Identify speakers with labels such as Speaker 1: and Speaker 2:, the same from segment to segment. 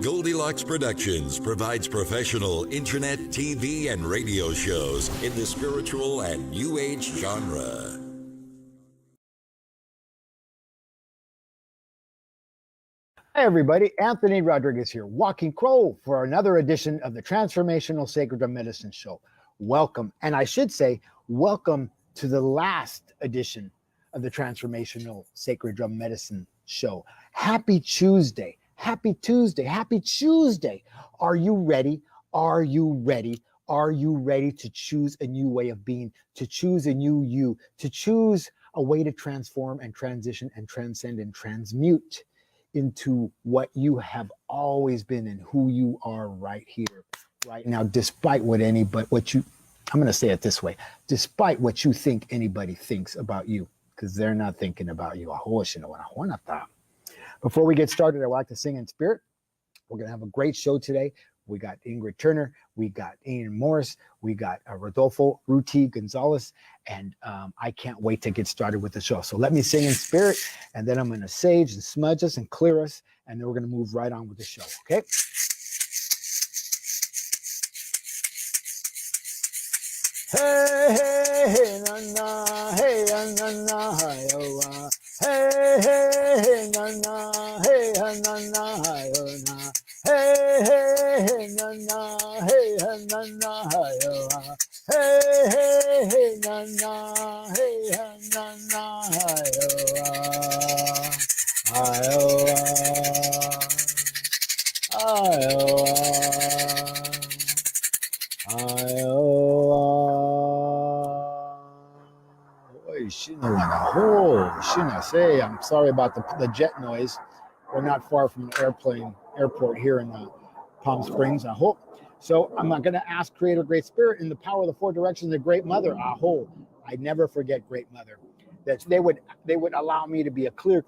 Speaker 1: Goldylocks Productions provides professional internet, TV, and radio shows in the spiritual and New Age genre.
Speaker 2: Hi everybody, Anthony Rodriguez here, Walking Crow, for another edition of the Transformational Sacred Drum Medicine Show. Welcome, and I should say, welcome to the last edition of the Transformational Sacred Drum Medicine Show. Happy Tuesday, happy Tuesday, happy Tuesday. Are you ready? Are you ready? Are you ready to choose a new way of being, to choose a new you, to choose a way to transform and transition and transcend and transmute into what you have always been and who you are right here, right now, despite what I'm going to say it this way, despite what you think anybody thinks about you, because they're not thinking about you. Before we get started, I would like to sing in spirit. We're going to have a great show today. We got Ingrid Turner, we got Ian Morris, we got Rodolfo Ruti Gonzalez, and I can't wait to get started with the show. So let me sing in spirit, and then I'm going to sage and smudge us and clear us, and then we're going to move right on with the show, okay? Hey, hey, hey, na, na, hey, na, na, hi, oh, hey, hey, hey, na, na, hey, na, na, hi, oh, na. Hey, hey, hey, na, na, hey, na, na, hi, oh, hey, hey, hey, na, na, hey, na, na, hi, I'm sorry about the jet noise. We're not far from an airport here in Palm Springs, I hope. So I'm not going to ask Creator Great Spirit in the power of the four directions, the Great Mother, I never forget Great Mother, that they would allow me to be a clear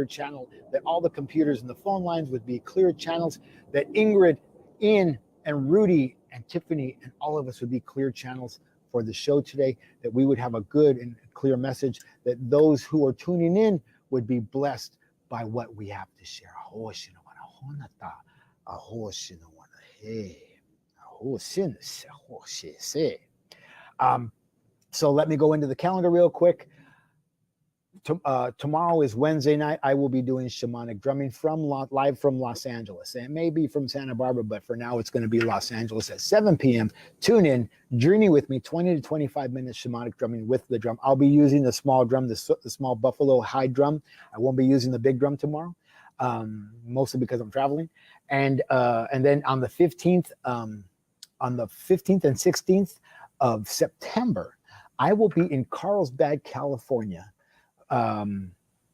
Speaker 2: channel, that all the computers and the phone lines would be clear channels, that Ingrid, Ian, and Rudy, and Tiffany, and all of us would be clear channels for the show today, that we would have a good and clear message, that those who are tuning in would be blessed by what we have to share. So let me go into the calendar real quick. Tomorrow is Wednesday night. I will be doing shamanic drumming live from Los Angeles. It may be from Santa Barbara, but for now it's going to be Los Angeles at 7 p.m. Tune in, journey with me, 20 to 25 minutes shamanic drumming with the drum. I'll be using the small drum, the small Buffalo high drum. I won't be using the big drum tomorrow, mostly because I'm traveling. And then on the 15th and 16th of September, I will be in Carlsbad, California,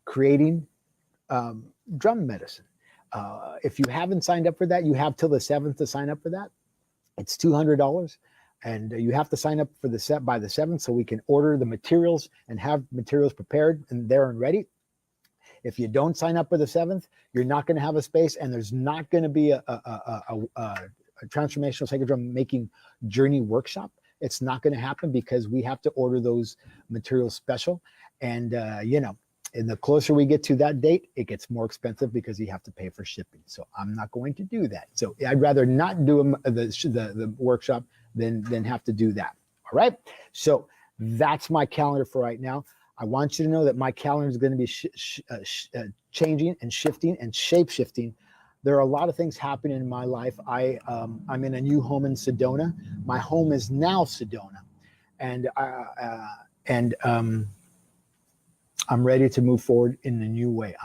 Speaker 2: creating drum medicine. If you haven't signed up for that, you have till the 7th to sign up for that. It's $200, and you have to sign up for by the 7th so we can order the materials and have materials prepared and there and ready. If you don't sign up for the 7th, you're not going to have a space, and there's not going to be a transformational sacred drum making journey workshop. It's not going to happen because we have to order those materials special. And, and the closer we get to that date, it gets more expensive because you have to pay for shipping. So I'm not going to do that. So I'd rather not do the workshop than have to do that. All right. So that's my calendar for right now. I want you to know that my calendar is going to be changing and shifting and shape-shifting. There are a lot of things happening in my life. I'm in a new home in Sedona. My home is now Sedona. And I'm ready to move forward in a new way.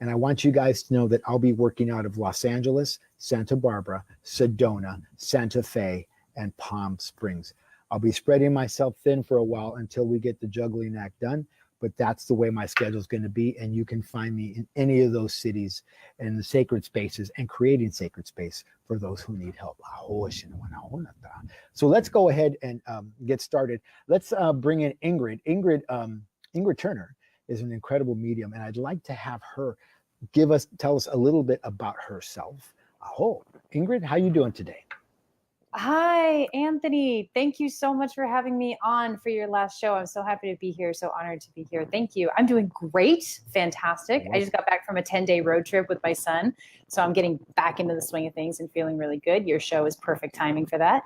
Speaker 2: And I want you guys to know that I'll be working out of Los Angeles, Santa Barbara, Sedona, Santa Fe, and Palm Springs. I'll be spreading myself thin for a while until we get the juggling act done, but that's the way my schedule is going to be. And you can find me in any of those cities in the sacred spaces and creating sacred space for those who need help. So let's go ahead and get started. Let's bring in Ingrid. Ingrid Turner is an incredible medium, and I'd like to have her tell us a little bit about herself. Ingrid, how you doing today?
Speaker 3: Hi, Anthony. Thank you so much for having me on for your last show. I'm so happy to be here. So honored to be here. Thank you. I'm doing great. Fantastic. I just got back from a 10-day road trip with my son. So I'm getting back into the swing of things and feeling really good. Your show is perfect timing for that.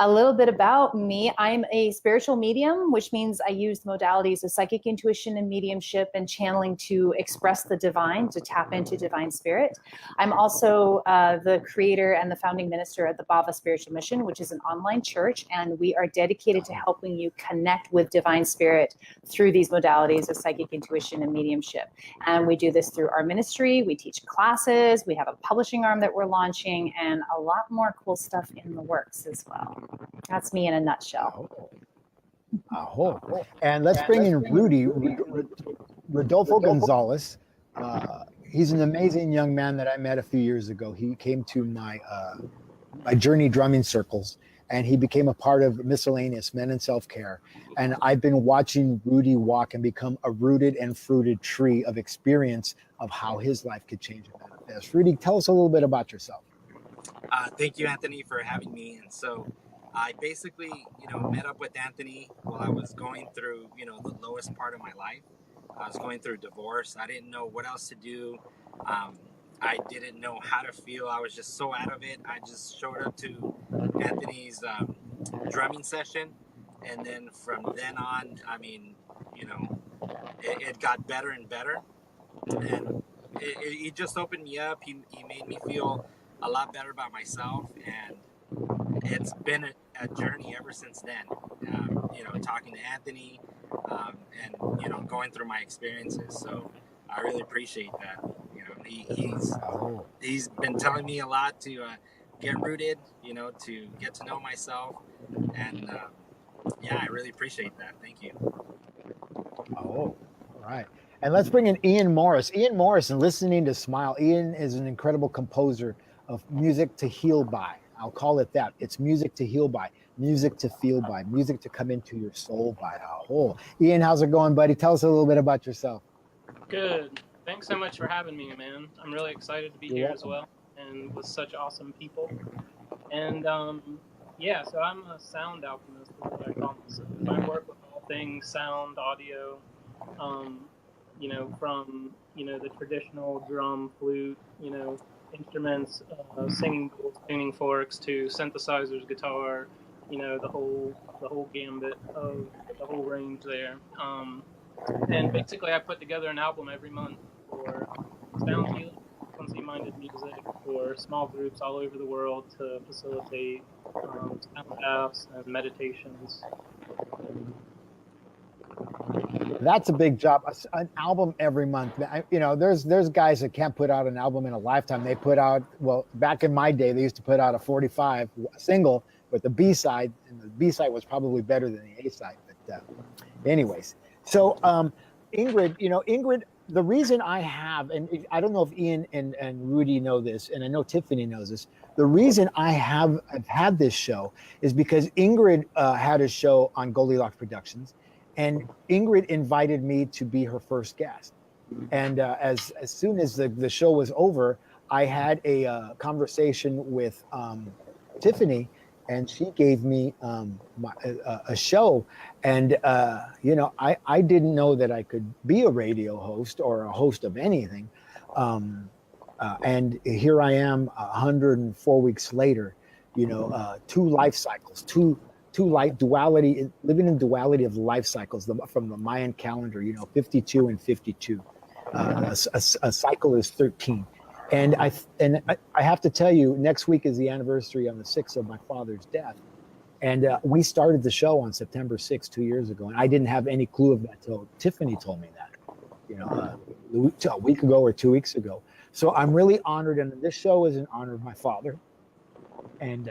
Speaker 3: A little bit about me. I'm a spiritual medium, which means I use the modalities of psychic intuition and mediumship and channeling to express the divine, to tap into divine spirit. I'm also the creator and the founding minister at the Bava Spiritual Mission, which is an online church, and we are dedicated to helping you connect with divine spirit through these modalities of psychic intuition and mediumship. And we do this through our ministry. We teach classes. We have a publishing arm that we're launching, and a lot more cool stuff in the works as well. That's me in a nutshell.
Speaker 2: And let's bring in Rudy, Rodolfo Gonzalez. He's an amazing young man that I met a few years ago. He came to my Journey drumming circles, and he became a part of Miscellaneous Men in Self-Care. And I've been watching Rudy walk and become a rooted and fruited tree of experience of how his life could change and manifest. Rudy, tell us a little bit about yourself.
Speaker 4: Thank you, Anthony, for having me. And so I basically, met up with Anthony while I was going through, the lowest part of my life. I was going through divorce. I didn't know what else to do. I didn't know how to feel. I was just so out of it. I just showed up to Anthony's drumming session. And then from then on, it got better and better. And it just opened me up. He made me feel a lot better about myself, and it's been a journey ever since then. Talking to Anthony, and going through my experiences. So I really appreciate that. He's been telling me a lot to get rooted, to get to know myself, and I really appreciate that. Thank you.
Speaker 2: All right. And let's bring in Ian Morris. Ian Morris, and Listening to Smile. Ian is an incredible composer of music to heal by. I'll call it that. It's music to heal by, music to feel by, music to come into your soul by. Ian, how's it going, buddy? Tell us a little bit about yourself.
Speaker 5: Good. Thanks so much for having me, man. I'm really excited to be here as well, and with such awesome people. And so I'm a sound alchemist, is what I call myself. I work with all things sound, audio, from the traditional drum, flute, instruments, singing bowls, tuning forks, to synthesizers, guitar, the whole gambit of the whole range there. And basically I put together an album every month for sound healing, frequency-minded music for small groups all over the world to facilitate sound baths and meditations.
Speaker 2: That's a big job. An album every month. There's guys that can't put out an album in a lifetime. They put out, back in my day, they used to put out a 45 single with the B-side, and the B-side was probably better than the A-side. But anyways, so Ingrid, the reason I have, and I don't know if Ian and Rudy know this, and I know Tiffany knows this, the reason I've had this show is because Ingrid had a show on Goldylocks Productions. And Ingrid invited me to be her first guest. And as soon as the show was over, I had a conversation with Tiffany, and she gave me a show. And, I didn't know that I could be a radio host or a host of anything. And here I am 104 weeks later, two life cycles, two life duality, living in duality of life cycles from the Mayan calendar, 52 and 52. A cycle is 13. And I have to tell you, next week is the anniversary on the 6th of my father's death. And we started the show on September 6th, 2 years ago. And I didn't have any clue of that until Tiffany told me that, a week ago or 2 weeks ago. So I'm really honored. And this show is in honor of my father. And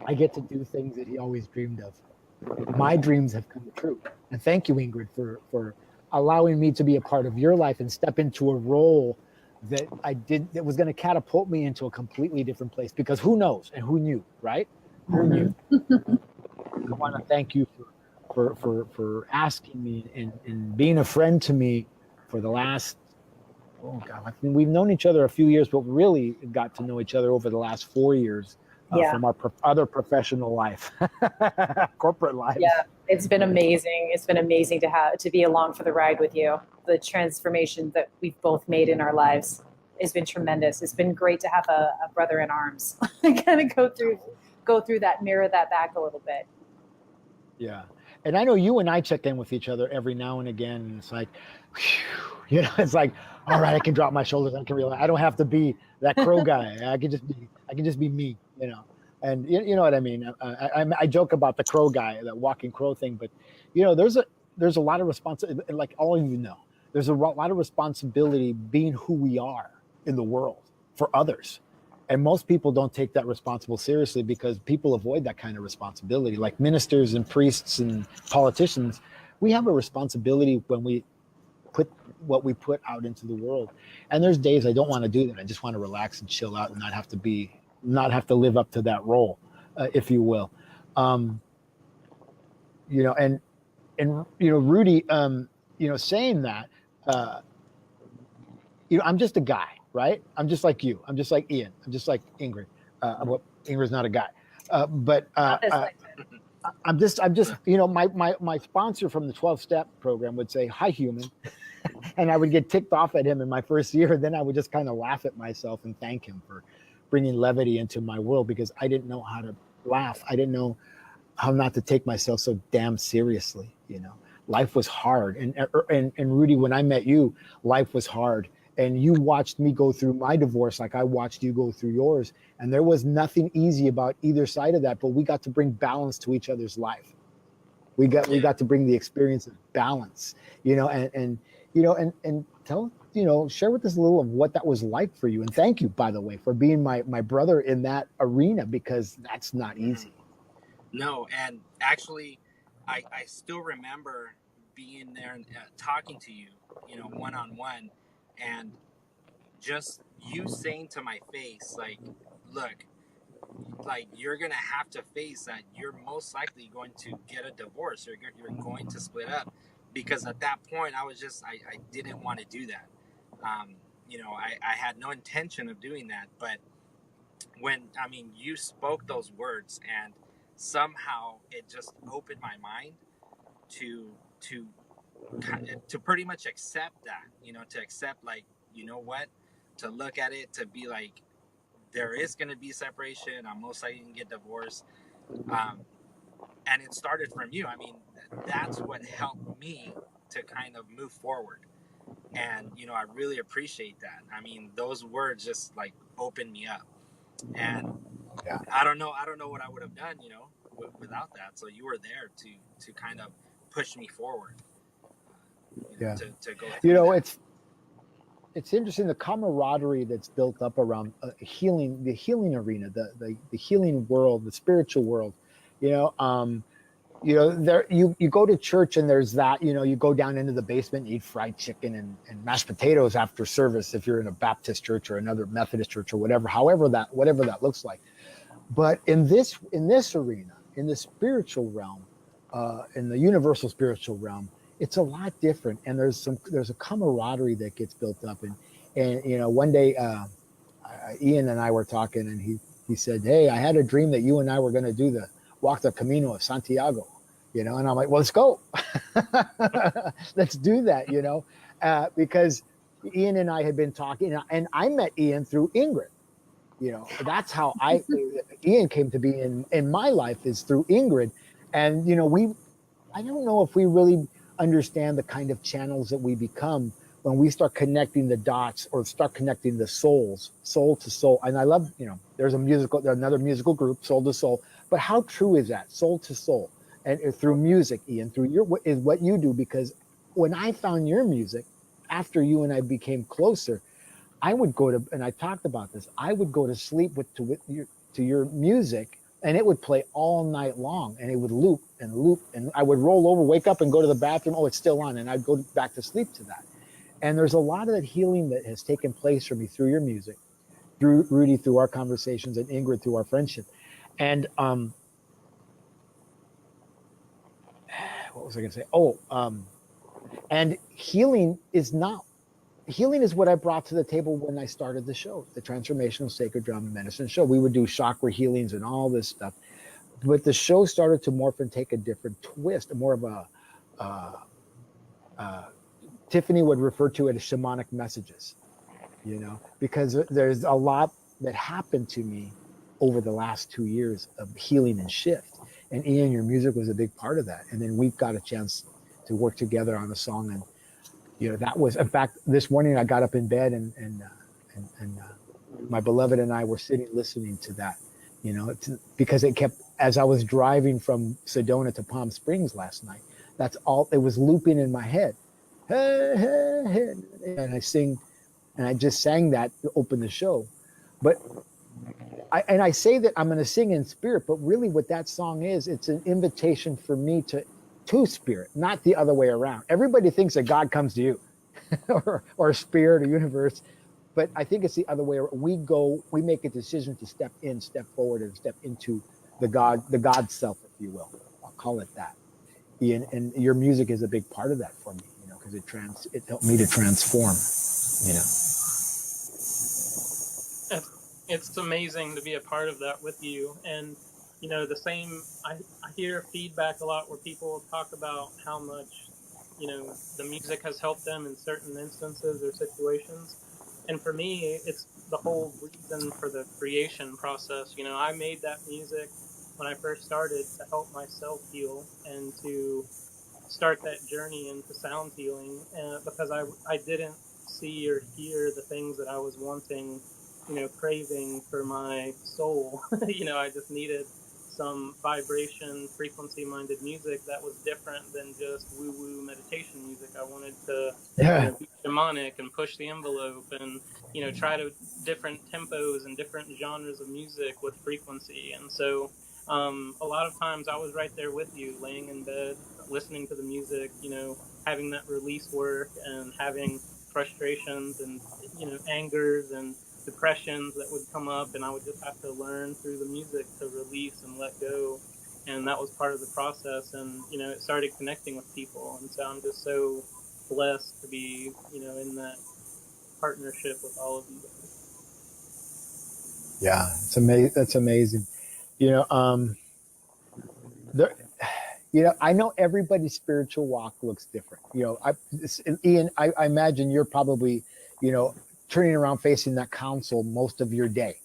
Speaker 2: I get to do things that he always dreamed of. My dreams have come true. And thank you, Ingrid, for allowing me to be a part of your life and step into a role that that was going to catapult me into a completely different place. Because who knows and who knew, right? Who knew? I want to thank you for asking me and being a friend to me for the last, we've known each other a few years, but really got to know each other over the last 4 years. From our other professional life, corporate life.
Speaker 3: It's been amazing. It's been amazing to be along for the ride with you. The transformation that we've both made in our lives has been tremendous. It's been great to have a brother in arms. Kind of go through that, mirror that back a little bit.
Speaker 2: Yeah. And I know you and I check in with each other every now and again. And it's like, whew, you know, it's like, all right, I can drop my shoulders. I can realize I don't have to be that crow guy. I can just be me, you know. And you know what I mean? I joke about the crow guy, that walking crow thing, but you know, there's a lot of responsibility, like all of you know, there's a lot of responsibility being who we are in the world for others. And most people don't take that responsible seriously because people avoid that kind of responsibility. Like ministers and priests and politicians, we have a responsibility when we put what we put out into the world. And there's days I don't want to do that. I just want to relax and chill out and not have to live up to that role, if you will. You know, and you know, Rudy, you know, saying that, you know, I'm just a guy. Right? I'm just like you. I'm just like Ian. I'm just like Ingrid. Well, Ingrid's not a guy, but I'm just, you know, my sponsor from the 12-step program would say, "Hi, human," and I would get ticked off at him in my first year. Then I would just kind of laugh at myself and thank him for bringing levity into my world because I didn't know how to laugh. I didn't know how not to take myself so damn seriously. You know, life was hard, and Rudy, when I met you, life was hard. And you watched me go through my divorce like I watched you go through yours. And there was nothing easy about either side of that, but we got to bring balance to each other's life. We got to bring the experience of balance, you know, and you know, and tell, you know, share with us a little of what that was like for you. And thank you, by the way, for being my brother in that arena, because that's not easy.
Speaker 4: No, and actually, I still remember being there and talking to you, you know, one-on-one. And just you saying to my face, like, look, like, you're going to have to face that you're most likely going to get a divorce or you're going to split up. Because at that point, I was just, I didn't want to do that. You know, I had no intention of doing that. But when, I mean, you spoke those words and somehow it just opened my mind to pretty much accept that, you know, to accept, like, you know what, to look at it, to be like, there is going to be separation. I'm most likely going to get divorced. And it started from you. I mean, that's what helped me to kind of move forward. And, you know, I really appreciate that. I mean, those words just like opened me up. And yeah. I don't know what I would have done, you know, without that. So you were there to kind of push me forward.
Speaker 2: Yeah.
Speaker 4: To go
Speaker 2: you know,
Speaker 4: that.
Speaker 2: It's interesting, the camaraderie that's built up around the healing arena, the healing world, the spiritual world. You know, there you go to church and there's that, you know, you go down into the basement and eat fried chicken and mashed potatoes after service if you're in a Baptist church or another Methodist church or whatever that looks like. But in this arena, in the spiritual realm, in the universal spiritual realm, it's a lot different, and there's a camaraderie that gets built up, and you know, one day Ian and I were talking, and he said, "Hey, I had a dream that you and I were going to walk the Camino of Santiago," you know, and I'm like, "Well, let's go, let's do that," you know, because Ian and I had been talking, and I met Ian through Ingrid, you know, that's how Ian came to be in my life, is through Ingrid, and you know, I don't know if we really understand the kind of channels that we become when we start connecting the dots or start connecting the soul to soul. And I love, you know, there's another musical group, Soul to Soul, but how true is that, soul to soul? And through music, Ian, through is what you do, because when I found your music, after you and I became closer, I would go to, and I talked about this, I would go to sleep to your music, and it would play all night long, and it would loop, and I would roll over, wake up, and go to the bathroom. Oh, it's still on, and I'd go back to sleep to that. And there's a lot of that healing that has taken place for me through your music, through Rudy, through our conversations, and Ingrid, through our friendship. And what was I going to say? Oh, and healing is what I brought to the table when I started the show, the Transformational Sacred Drum and Medicine show. We would do chakra healings and all this stuff. but the show started to morph and take a different twist, more of a, Tiffany would refer to it as shamanic messages, because there's a lot that happened to me over the last 2 years of healing and shift. And Ian, your music was a big part of that. And then we got a chance to work together on a song. And, that was, in fact, this morning I got up in bed and my beloved and I were sitting listening to that, because it kept, as I was driving from Sedona to Palm Springs last night, that's all, it was looping in my head. Hey, hey, hey. And I just sang that to open the show. But I say that I'm going to sing in spirit, but really what that song is, it's an invitation for me to spirit, not the other way around. Everybody thinks that God comes to you or spirit or universe, but I think it's the other way around. We make a decision to step forward and step into the God self, if you will. I'll call it that. And your music is a big part of that for me, because it helped me to transform,
Speaker 5: It's amazing to be a part of that with you. And, the same, I hear feedback a lot where people talk about how much, the music has helped them in certain instances or situations. And for me, it's the whole reason for the creation process. I made that music when I first started to help myself heal and to start that journey into sound healing, because I didn't see or hear the things that I was wanting, craving for my soul. I just needed some vibration, frequency-minded music that was different than just woo-woo meditation music. I wanted to be shamanic and push the envelope and, try to different tempos and different genres of music with frequency. And so a lot of times I was right there with you, laying in bed, listening to the music, having that release work and having frustrations and, angers and depressions that would come up, and I would just have to learn through the music to release and let go. And that was part of the process. And, it started connecting with people. And so I'm just so blessed to be, in that partnership with all of you guys.
Speaker 2: Yeah, it's amazing. That's amazing. I know everybody's spiritual walk looks different. Ian, I imagine you're probably, turning around facing that console most of your day,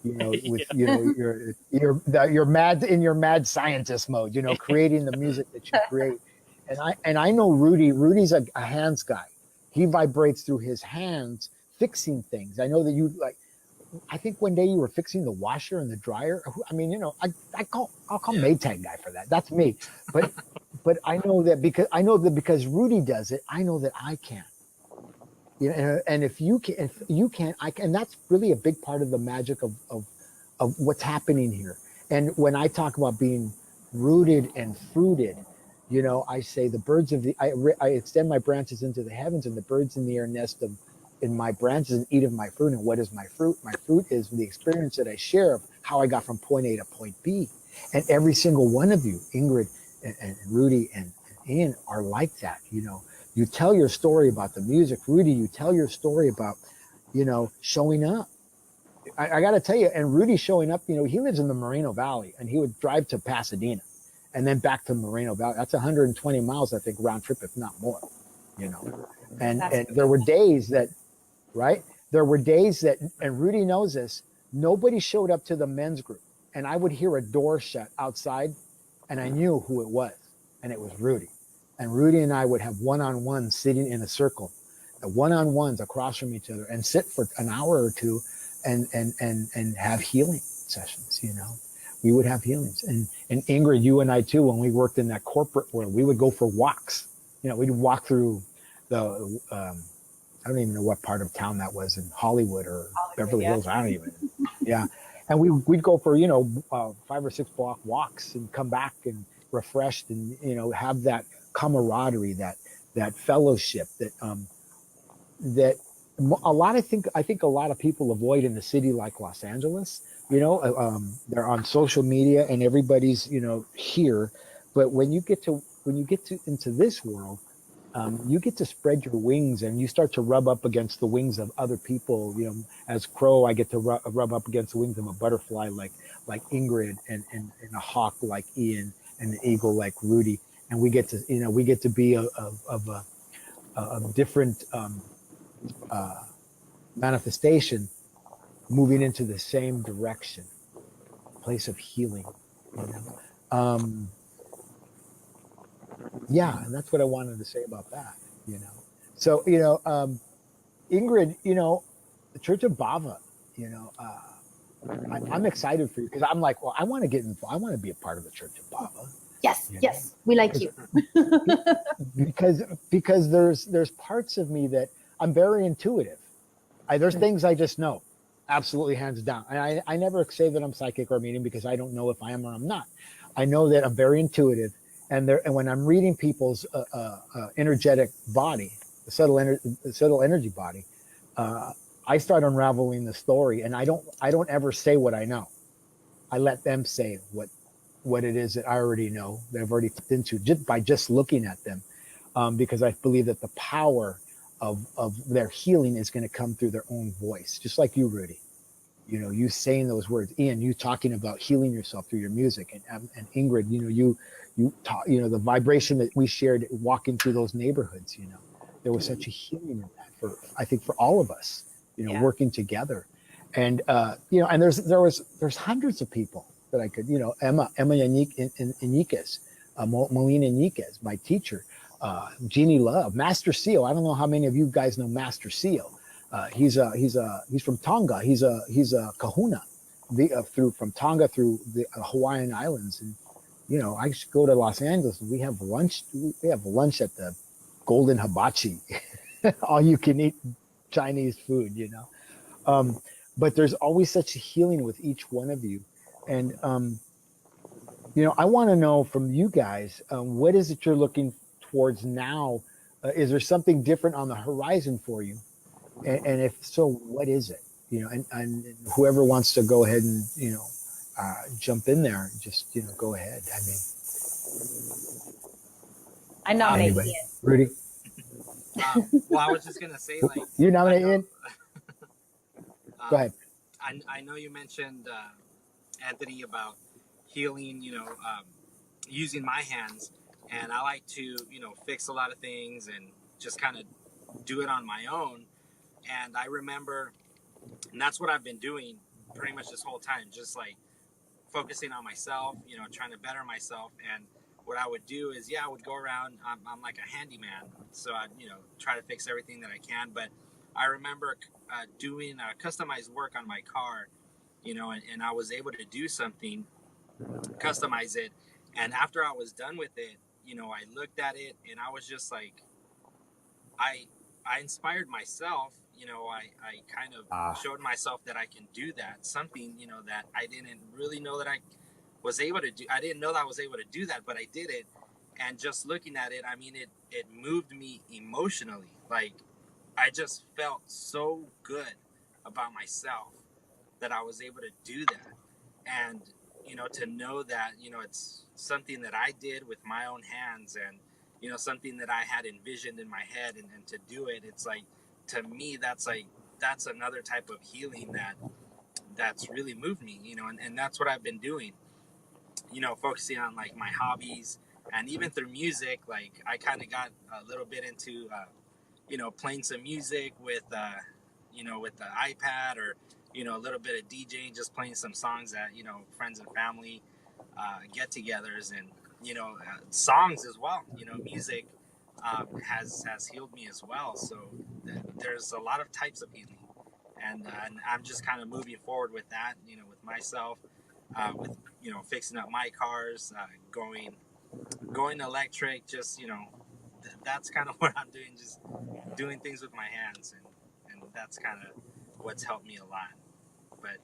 Speaker 2: with, you're mad in your mad scientist mode, creating the music that you create. And I know Rudy's a hands guy. He vibrates through his hands, fixing things. I know that I think one day you were fixing the washer and the dryer. I mean, I'll call Maytag guy for that. That's me. But I know that because Rudy does it, I know that I can. And if you can, I can. And that's really a big part of the magic of what's happening here. And when I talk about being rooted and fruited, I say the birds of I extend my branches into the heavens, and the birds in the air nest in my branches and eat of my fruit. And what is my fruit? My fruit is the experience that I share of how I got from point A to point B. And every single one of you, Ingrid and Rudy and Ian, are like that. You tell your story about the music. Rudy, you tell your story about, showing up. I got to tell you, and Rudy showing up, he lives in the Moreno Valley, and he would drive to Pasadena and then back to Moreno Valley. That's 120 miles, I think, round trip, if not more, And there were days that, right? There were days that, and Rudy knows this, nobody showed up to the men's group. And I would hear a door shut outside, and I knew who it was, and it was Rudy. And Rudy and I would have one-on-ones sitting in a circle, one-on-ones across from each other, and sit for an hour or two and have healing sessions, We would have healings. And Ingrid, you and I too, when we worked in that corporate world, we would go for walks. We'd walk through the, I don't even know what part of town that was, in Hollywood or Beverly Hills. I don't even, yeah. And we'd go for, 5 or 6 block walks and come back and refreshed and, have that camaraderie, that fellowship that I think a lot of people avoid in a city like Los Angeles. They're on social media and everybody's, here. But when you get into this world, you get to spread your wings and you start to rub up against the wings of other people. You know, as crow, I get to rub up against the wings of a butterfly like Ingrid, and a hawk like Ian, and an eagle like Rudy. And we get to be of a different manifestation, moving into the same direction, place of healing. You know, yeah, and that's what I wanted to say about that. You know, so Ingrid, the Church of Bava, I'm excited for you because I'm like, well, I want to get involved. I want to be a part of the Church of Bava.
Speaker 3: Yes, yes, we like you.
Speaker 2: because there's parts of me that I'm very intuitive. There's things I just know, absolutely hands down. And I never say that I'm psychic or medium because I don't know if I am or I'm not. I know that I'm very intuitive, and when I'm reading people's energetic body, the subtle energy body, I start unraveling the story, and I don't ever say what I know. I let them say what it is that I already know, that I've already tapped into just by just looking at them, because I believe that the power of their healing is going to come through their own voice, just like you, Rudy. You saying those words, Ian, you talking about healing yourself through your music, and Ingrid, you talk, the vibration that we shared walking through those neighborhoods. There was such a healing in that I think for all of us, working together, and and there's hundreds of people that I could, Emma Yanniquez, Molina Yanniquez, my teacher, Jeannie Love, Master Seal. I don't know how many of you guys know Master Seal. He's from Tonga. He's a kahuna, from Tonga through the Hawaiian Islands, and I should go to Los Angeles and we have lunch. We have lunch at the Golden Hibachi, all you can eat Chinese food. But there's always such a healing with each one of you. And, I want to know from you guys, what is it you're looking towards now? Is there something different on the horizon for you? And if so, what is it? And whoever wants to go ahead and, jump in there, just, go ahead. I mean,
Speaker 3: I nominate Ian.
Speaker 2: Rudy?
Speaker 4: Well, I was just going to say, like...
Speaker 2: You nominate Ian? Go ahead.
Speaker 4: I know you mentioned, Anthony, about healing, using my hands. And I like to, fix a lot of things and just kind of do it on my own. And I remember, and that's what I've been doing pretty much this whole time, just like focusing on myself, trying to better myself. And what I would do is, I would go around, I'm like a handyman. So I'd, try to fix everything that I can. But I remember doing customized work on my car, and I was able to do something, customize it. And after I was done with it, I looked at it and I was just like, I inspired myself, I kind of showed myself that I can do that, something, that I didn't really know that I was able to do. I didn't know that I was able to do that, but I did it. And just looking at it, I mean, it moved me emotionally. Like, I just felt so good about myself that I was able to do that. And, to know that, it's something that I did with my own hands and, something that I had envisioned in my head and to do it, it's like, to me, that's another type of healing that's really moved me, and that's what I've been doing, focusing on like my hobbies, and even through music, like I kind of got a little bit into, playing some music with the iPad, or, a little bit of DJing, just playing some songs at, friends and family, get-togethers, and, songs as well, music, has healed me as well. So there's a lot of types of healing, and I'm just kind of moving forward with that, with myself, with, fixing up my cars, going electric, just, that's kind of what I'm doing, just doing things with my hands, and that's kind of what's helped me a lot. But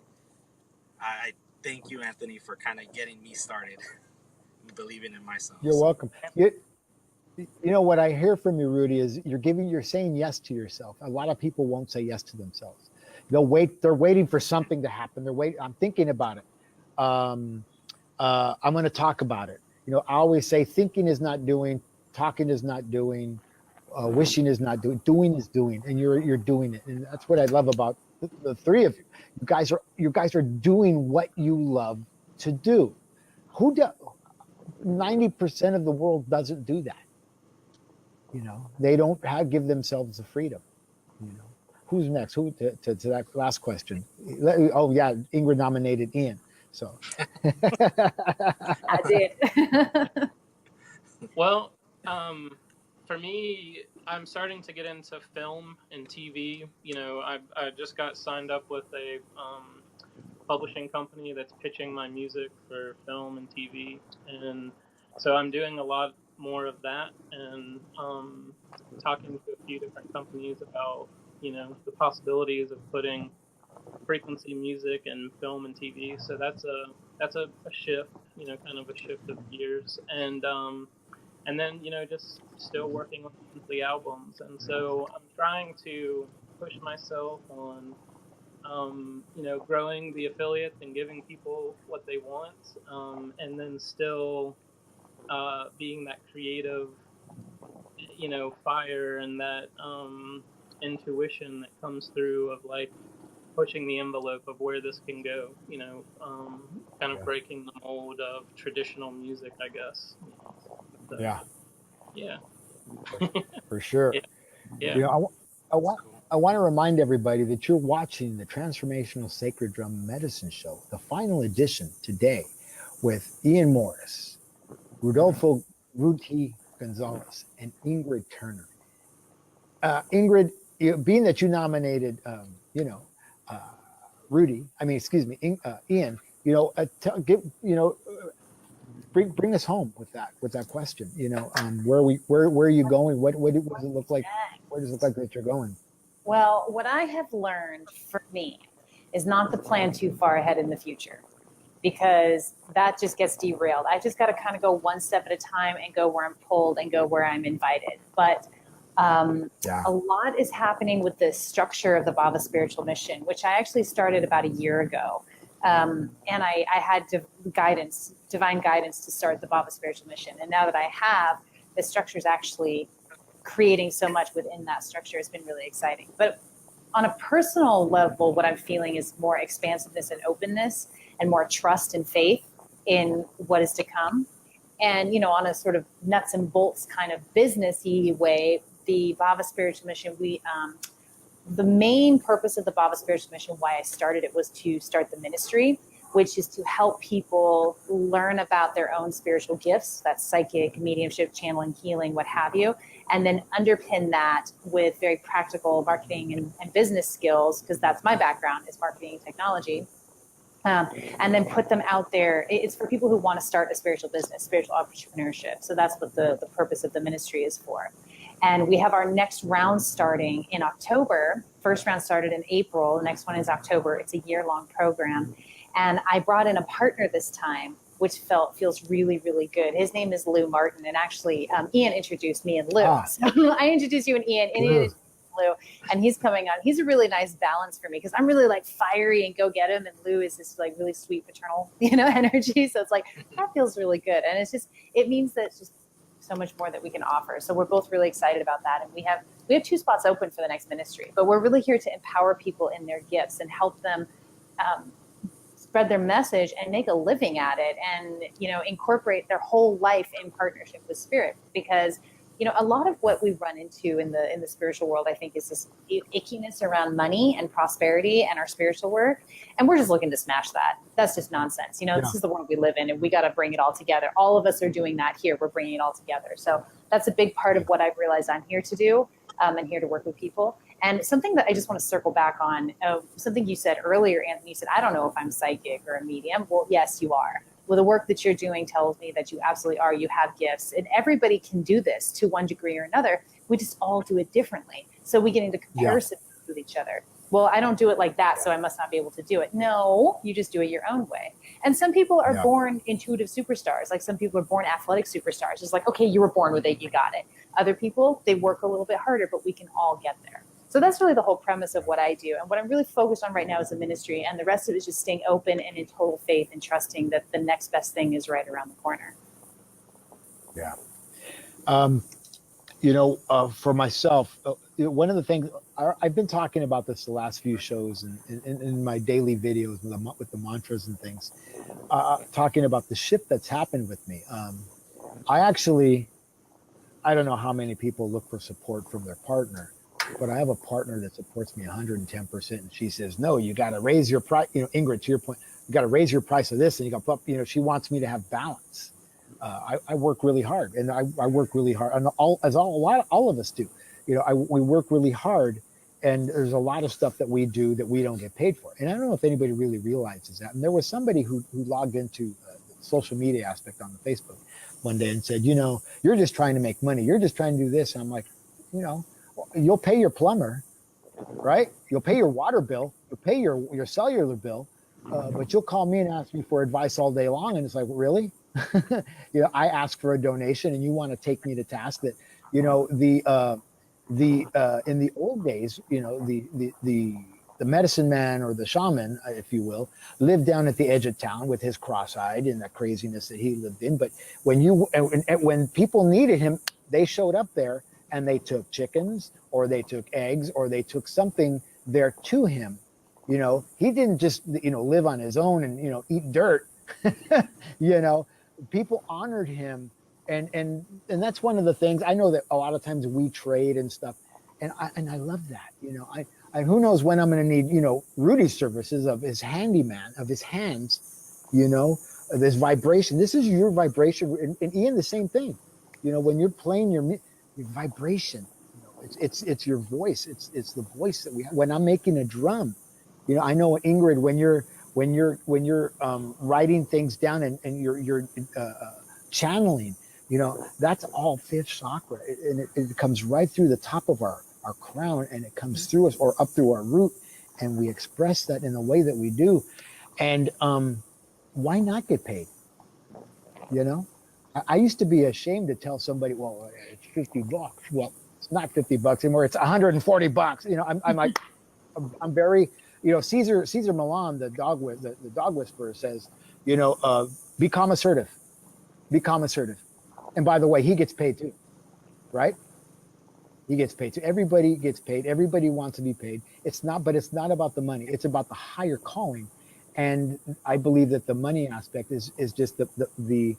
Speaker 4: I thank you, Anthony, for kind of getting me started believing in myself.
Speaker 2: You're welcome. What I hear from you, Rudy, is you're saying yes to yourself. A lot of people won't say yes to themselves. They're waiting for something to happen. I'm thinking about it. I'm going to talk about it. I always say thinking is not doing, talking is not doing, Wishing is not doing. Doing is doing, and you're doing it, and that's what I love about the three of you. You guys are doing what you love to do. 90% of the world doesn't do that. They don't give themselves the freedom. Who's next? Who to that last question? Oh yeah, Ingrid nominated Ian. So
Speaker 3: I did.
Speaker 5: Well, for me, I'm starting to get into film and TV. I just got signed up with a publishing company that's pitching my music for film and TV, and so I'm doing a lot more of that, and talking to a few different companies about the possibilities of putting frequency music in film and TV. So that's a shift, kind of a shift of gears, and then just still working on monthly albums, and so I'm trying to push myself on growing the affiliates and giving people what they want, and then still being that creative, fire and that intuition that comes through of like pushing the envelope of where this can go, kind of breaking the mold of traditional music, I guess. So, yeah.
Speaker 2: For sure.
Speaker 5: Yeah.
Speaker 2: I want to remind everybody that you're watching the Transformational Sacred Drum Medicine Show, the final edition today, with Ian Morris, Rudolfo Ruti Gonzalez, and Ingrid Turner. Ingrid, being that you nominated, Ian, bring us home with that question. Where are you going? What does it look like? Where does it look like that you're going?
Speaker 3: Well, what I have learned for me is not to plan too far ahead in the future, because that just gets derailed. I just got to kind of go one step at a time and go where I'm pulled and go where I'm invited. But a lot is happening with the structure of the Baba Spiritual Mission, which I actually started about a year ago. And I had divine guidance to start the Baba Spiritual Mission. And now that I have, the structure is actually creating so much within that structure. It's been really exciting. But on a personal level, what I'm feeling is more expansiveness and openness and more trust and faith in what is to come. And, on a sort of nuts and bolts kind of business-y way, the Baba Spiritual Mission, the main purpose of the Baba Spiritual Mission, why I started it, was to start the ministry, which is to help people learn about their own spiritual gifts, that's psychic, mediumship, channeling, healing, what have you, and then underpin that with very practical marketing and business skills, because that's my background, is marketing and technology, and then put them out there. It's for people who want to start a spiritual business, spiritual entrepreneurship. So that's what the purpose of the ministry is for. And we have our next round starting in October. First round started in April. The next one is October. It's a year-long program. And I brought in a partner this time, which feels really, really good. His name is Lou Martin. And actually, Ian introduced me and Lou. So I introduced you and Ian, and Ian introduced Lou. And he's coming on. He's a really nice balance for me, because I'm really like fiery and go get him. And Lou is this like really sweet paternal, energy. So it's like, that feels really good. And it means that it's just so much more that we can offer. So we're both really excited about that. And we have 2 spots open for the next ministry, but we're really here to empower people in their gifts and help them spread their message and make a living at it, and incorporate their whole life in partnership with spirit. Because a lot of what we run into in the spiritual world, I think, is this ickiness around money and prosperity and our spiritual work, and we're just looking to smash that. That's just nonsense. This is the world we live in, and we got to bring it all together. All of us are doing that here. We're bringing it all together. So that's a big part of what I've realized I'm here to do, and here to work with people. And something that I just want to circle back on, something you said earlier, Anthony. You said, I don't know if I'm psychic or a medium. Well, yes, you are. Well, the work that you're doing tells me that you absolutely are. You have gifts, and everybody can do this to one degree or another. We just all do it differently. So we get into comparison with each other. Well, I don't do it like that, so I must not be able to do it. No, you just do it your own way. And some people are born intuitive superstars. Like some people are born athletic superstars. It's like, okay, you were born with it, you got it. Other people, they work a little bit harder, but we can all get there. So that's really the whole premise of what I do. And what I'm really focused on right now is the ministry, and the rest of it is just staying open and in total faith and trusting that the next best thing is right around the corner.
Speaker 2: Yeah. For myself, one of the things I've been talking about this the last few shows and in my daily videos with the mantras and things, talking about the shift that's happened with me. I don't know how many people look for support from their partner, but I have a partner that supports me 110%. And she says, no, you got to raise your price. Ingrid, to your point, you got to raise your price of this. And you got, she wants me to have balance. I work really hard, and I work really hard, and all of us do. We work really hard, and there's a lot of stuff that we do that we don't get paid for. And I don't know if anybody really realizes that. And there was somebody who logged into the social media aspect on the Facebook one day and said, you're just trying to make money. You're just trying to do this. And I'm like, you'll pay your plumber, right? You'll pay your water bill. You'll pay your cellular bill, but you'll call me and ask me for advice all day long. And it's like, really? I ask for a donation, and you want to take me to task that, in the old days, the medicine man or the shaman, if you will, lived down at the edge of town with his cross-eyed and the craziness that he lived in. But when people needed him, they showed up there, and they took chickens, or they took eggs, or they took something there to him. He didn't just live on his own and eat dirt. People honored him, and that's one of the things. I know that a lot of times we trade and stuff, and I love that. I who knows when I'm going to need Rudy's services of his handyman, of his hands, this vibration. This is your vibration, and Ian, the same thing. When you're playing your vibration, it's your voice. It's the voice that we have. When I'm making a drum, I know, Ingrid, when you're writing things down and you're channeling, that's all fifth chakra, and it comes right through the top of our crown, and it comes through us or up through our root, and we express that in the way that we do. And why not get paid? I used to be ashamed to tell somebody, well, it's $50. Well, it's not $50 anymore. It's $140. I'm like, I'm very, Caesar Milan, the dog whisperer, says, become assertive. And by the way, he gets paid too, right? He gets paid too. Everybody gets paid. Everybody wants to be paid. But it's not about the money. It's about the higher calling. And I believe that the money aspect is just the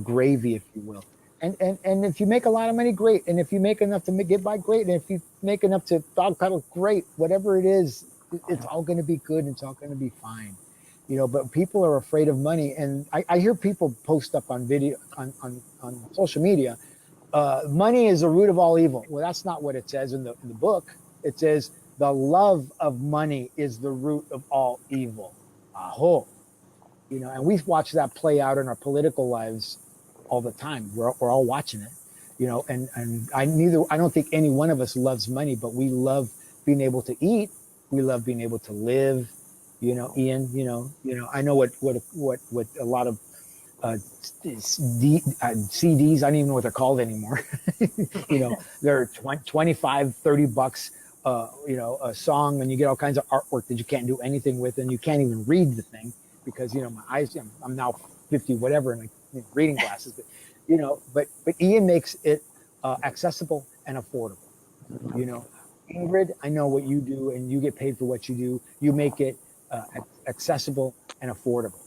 Speaker 2: gravy, if you will. And if you make a lot of money, great. And if you make enough to get by, great. And if you make enough to dog pedal, great. Whatever it is, it's all going to be good, and it's all going to be fine. But people are afraid of money. And I hear people post up on video, on social media, money is the root of all evil. Well, that's not what it says in the book. It says the love of money is the root of all evil. Aho. And we've watched that play out in our political lives all the time. We're all watching it, and I don't think any one of us loves money, but we love being able to eat. We love being able to live, Ian, I know what a lot of CDs, I don't even know what they're called anymore. They're $25-$30, a song, and you get all kinds of artwork that you can't do anything with, and you can't even read the thing because, my eyes, I'm now 50, whatever, and reading glasses, but Ian makes it accessible and affordable. Ingrid, I know what you do, and you get paid for what you do. You make it accessible and affordable.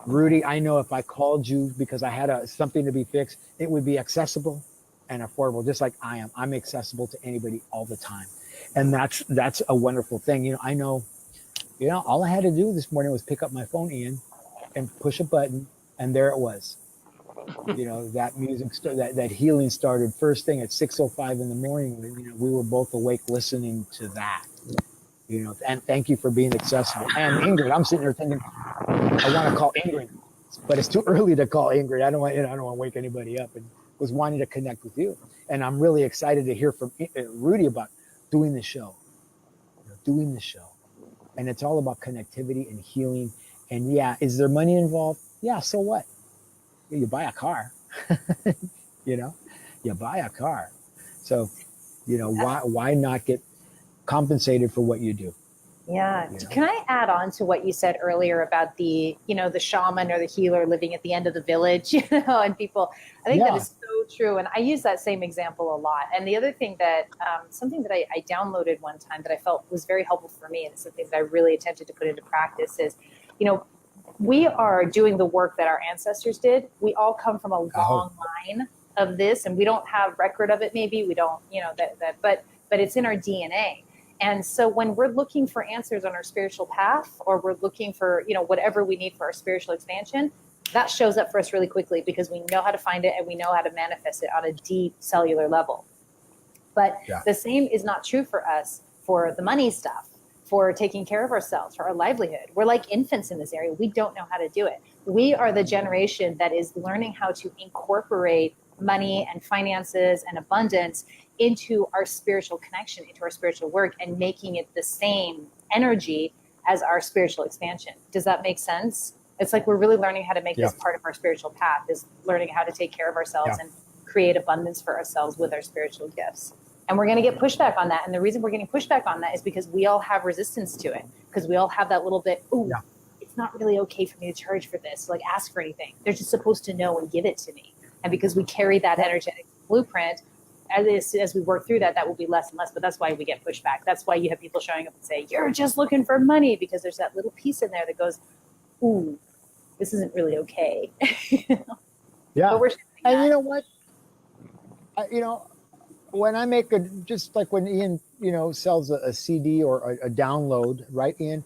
Speaker 2: Rudy, I know if I called you because I had something to be fixed, it would be accessible and affordable, just like I am. I'm accessible to anybody all the time, and that's a wonderful thing. I know, all I had to do this morning was pick up my phone, Ian, and push a button, and there it was. That music, that healing started first thing at 6:05 in the morning. We were both awake listening to that. And thank you for being accessible. And Ingrid, I'm sitting there thinking, I want to call Ingrid, but it's too early to call Ingrid. I don't want to wake anybody up, and was wanting to connect with you. And I'm really excited to hear from Rudy about doing the show. And it's all about connectivity and healing. And yeah, is there money involved? Yeah, so what? You buy a car, you buy a car. So, why not get compensated for what you do?
Speaker 3: Yeah.
Speaker 2: You know?
Speaker 3: Can I add on to what you said earlier about the, the shaman or the healer living at the end of the village, and people, I think that
Speaker 2: Yeah.
Speaker 3: is so true. And I use that same example a lot. And the other thing that, something that I downloaded one time that I felt was very helpful for me, and it's something that I really attempted to put into practice is, we are doing the work that our ancestors did. We all come from a long line of this, and we don't have record of it. Maybe we don't, but it's in our DNA. And so when we're looking for answers on our spiritual path, or we're looking for, whatever we need for our spiritual expansion, that shows up for us really quickly because we know how to find it and we know how to manifest it on a deep cellular level. But the same is not true for us for the money stuff, for taking care of ourselves, for our livelihood. We're like infants in this area. We don't know how to do it. We are the generation that is learning how to incorporate money and finances and abundance into our spiritual connection, into our spiritual work, and making it the same energy as our spiritual expansion. Does that make sense? It's like we're really learning how to make this part of our spiritual path, is learning how to take care of ourselves and create abundance for ourselves with our spiritual gifts. And we're going to get pushback on that. And the reason we're getting pushback on that is because we all have resistance to it, because we all have that little bit, it's not really okay for me to charge for this, like ask for anything. They're just supposed to know and give it to me. And because we carry that energetic blueprint, as we work through that will be less and less. But that's why we get pushback. That's why you have people showing up and say, you're just looking for money, because there's that little piece in there that goes, ooh, this isn't really okay.
Speaker 2: Yeah.
Speaker 3: But we're
Speaker 2: and you know what? When I make just like when Ian, sells a CD or a download, right, Ian?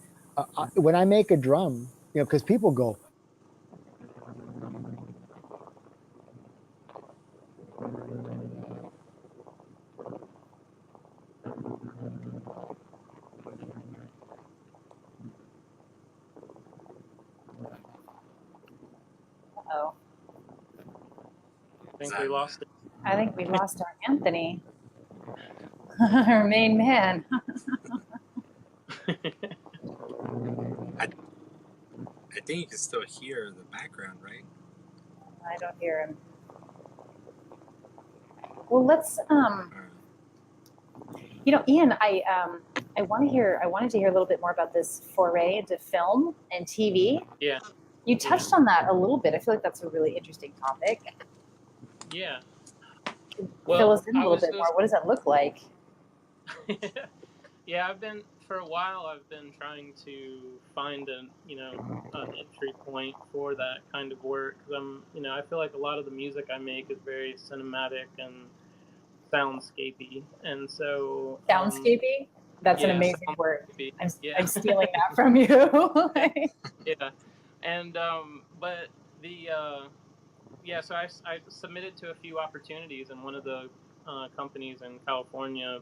Speaker 2: When I make a drum, because people go,
Speaker 3: oh,
Speaker 5: I think we lost it.
Speaker 3: I think we lost our Anthony, our main man.
Speaker 4: I think you can still hear the background, right?
Speaker 3: I don't hear him. Well, let's Ian, I wanted to hear a little bit more about this foray into film and TV.
Speaker 5: Yeah.
Speaker 3: You touched on that a little bit. I feel like that's a really interesting topic.
Speaker 5: Yeah.
Speaker 3: Fill us in a little bit more. What does that look like?
Speaker 5: Yeah, for a while I've been trying to find an entry point for that kind of work. I feel like a lot of the music I make is very cinematic and soundscapey, and so
Speaker 3: soundscapey. That's an amazing word. I'm stealing that from you.
Speaker 5: Yeah, and but so I submitted to a few opportunities, and one of the companies in California